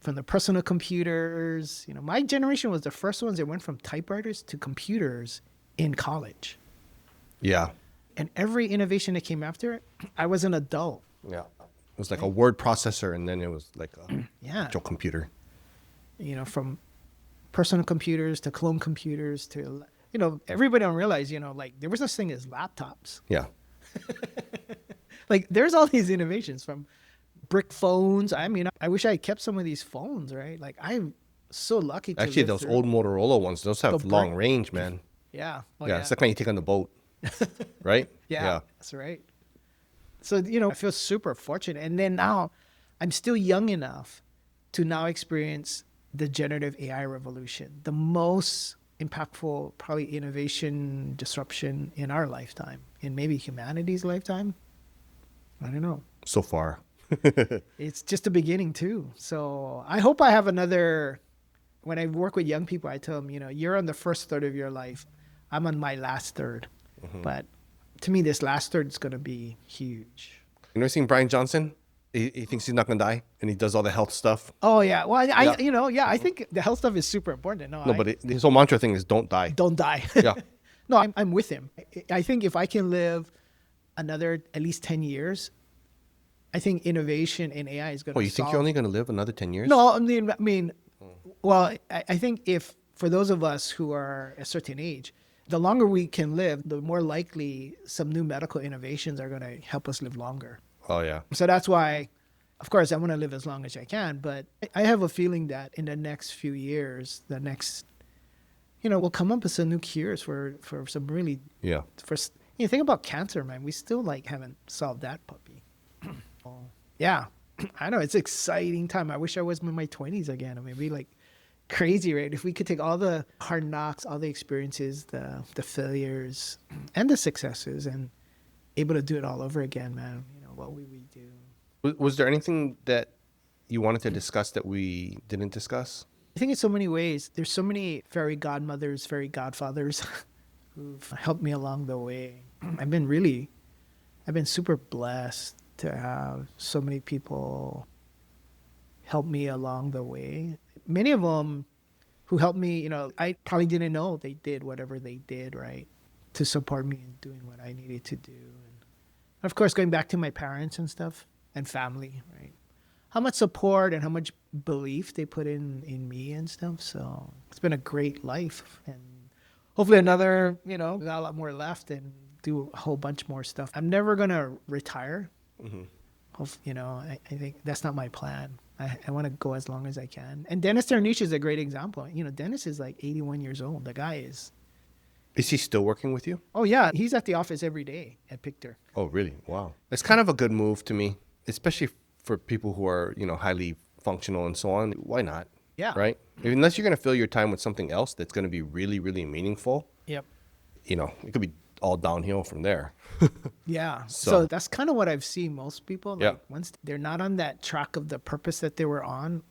from the personal computers. You know, my generation was the first ones that went from typewriters to computers in college. Yeah. And every innovation that came after it, I was an adult. Yeah. It was like a word processor, and then it was like a actual computer. You know, from personal computers to clone computers to, you know, everybody don't realize, you know, like there was this thing as laptops. Yeah. Like there's all these innovations from brick phones. I mean, I wish I had kept some of these phones, right? Like I'm so lucky to Actually, live those through. old Motorola ones, those have The long brick- range, man. Yeah. Oh, Yeah. It's like when you take on the boat, right? Yeah, that's right. So, you know, I feel super fortunate. And then now I'm still young enough to now experience the generative AI revolution, the most impactful, probably innovation disruption in our lifetime, in maybe humanity's lifetime. I don't know. So far. It's just the beginning too. So I hope I have another, when I work with young people, I tell them, you know, you're on the first third of your life. I'm on my last third. But to me, this last third is going to be huge. You ever seen Brian Johnson? He thinks he's not going to die, and he does all the health stuff. Oh yeah. Well, I Yeah. you know, yeah, I think the health stuff is super important. No, but his whole mantra thing is don't die. Don't die. Yeah. No, I'm with him. I think if I can live another at least 10 years, I think innovation in AI is going to Well, you think you're only going to live another 10 years? No, I mean, well, I think if for those of us who are a certain age, the longer we can live, the more likely some new medical innovations are going to help us live longer. Oh, yeah. So that's why, of course, I want to live as long as I can. But I have a feeling that in the next few years, you know, we'll come up with some new cures for some really, Yeah. you know, think about cancer, man. We still like haven't solved that puppy. Yeah, I know it's an exciting time. I wish I was in my 20s again. I mean, it'd be like crazy, right? If we could take all the hard knocks, all the experiences, the failures, and the successes, and able to do it all over again, man. You know, what would we do? Was there anything that you wanted to discuss that we didn't discuss? I think in so many ways, there's so many fairy godmothers, fairy godfathers who've helped me along the way. I've been super blessed to have so many people help me along the way. Many of them who helped me, you know, I probably didn't know they did whatever they did, right, to support me in doing what I needed to do. And of course, going back to my parents and stuff and family, right, how much support and how much belief they put in me and stuff. So it's been a great life, and hopefully another, you know, got a lot more left and do a whole bunch more stuff. I'm never going to retire. You know, I think that's not my plan. I want to go as long as I can. And Dennis Terniche is a great example. You know, Dennis is like 81 years old. The guy is. Is he still working with you? Oh, yeah. He's at the office every day at Pictor. Oh, really? Wow. It's kind of a good move to me, especially for people who are, you know, highly functional and so on. Why not? Yeah. Right? Unless you're going to fill your time with something else that's going to be really, really meaningful. Yep. You know, it could be all downhill from there. Yeah. So- So that's kind of what I've seen most people. Like Yeah. once they're not on that track of the purpose that they were on,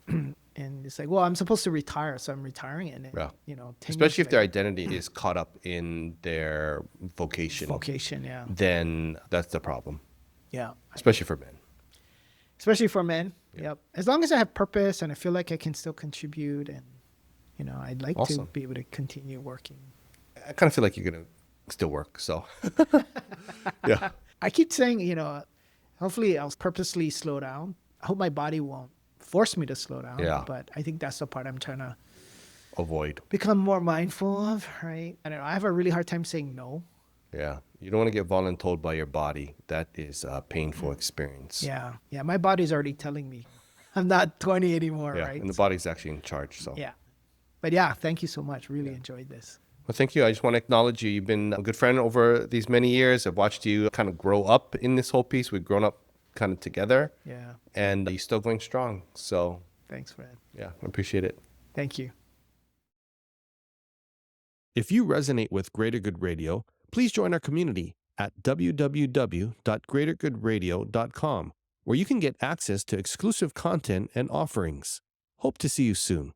and it's like, well, I'm supposed to retire, so I'm retiring. And then, Yeah. you know, 10 Especially years if their later- identity is caught up in their vocation. vocation. Yeah. Then that's the problem, Yeah. especially for men. Especially for men. Yep. As long as I have purpose and I feel like I can still contribute, and, you know, I'd like to Awesome. be able to continue working. I kind of feel like you're going to still work. So, yeah. I keep saying, you know, hopefully I'll purposely slow down. I hope my body won't force me to slow down. Yeah. But I think that's the part I'm trying to Avoid. become more mindful of, right? I don't know. I have a really hard time saying no. Yeah. You don't want to get voluntold by your body. That is a painful experience. Yeah. Yeah. My body's already telling me I'm not 20 anymore, Yeah. right? And the body's actually in charge. So, Yeah. But yeah, thank you so much. Really enjoyed this. Well, thank you. I just want to acknowledge you. You've been a good friend over these many years. I've watched you kind of grow up in this whole piece. We've grown up kind of together, Yeah. and you're still going strong. So, Thanks, Fred. yeah, I appreciate it. Thank you. If you resonate with Greater Good Radio, please join our community at www.greatergoodradio.com, where you can get access to exclusive content and offerings. Hope to see you soon.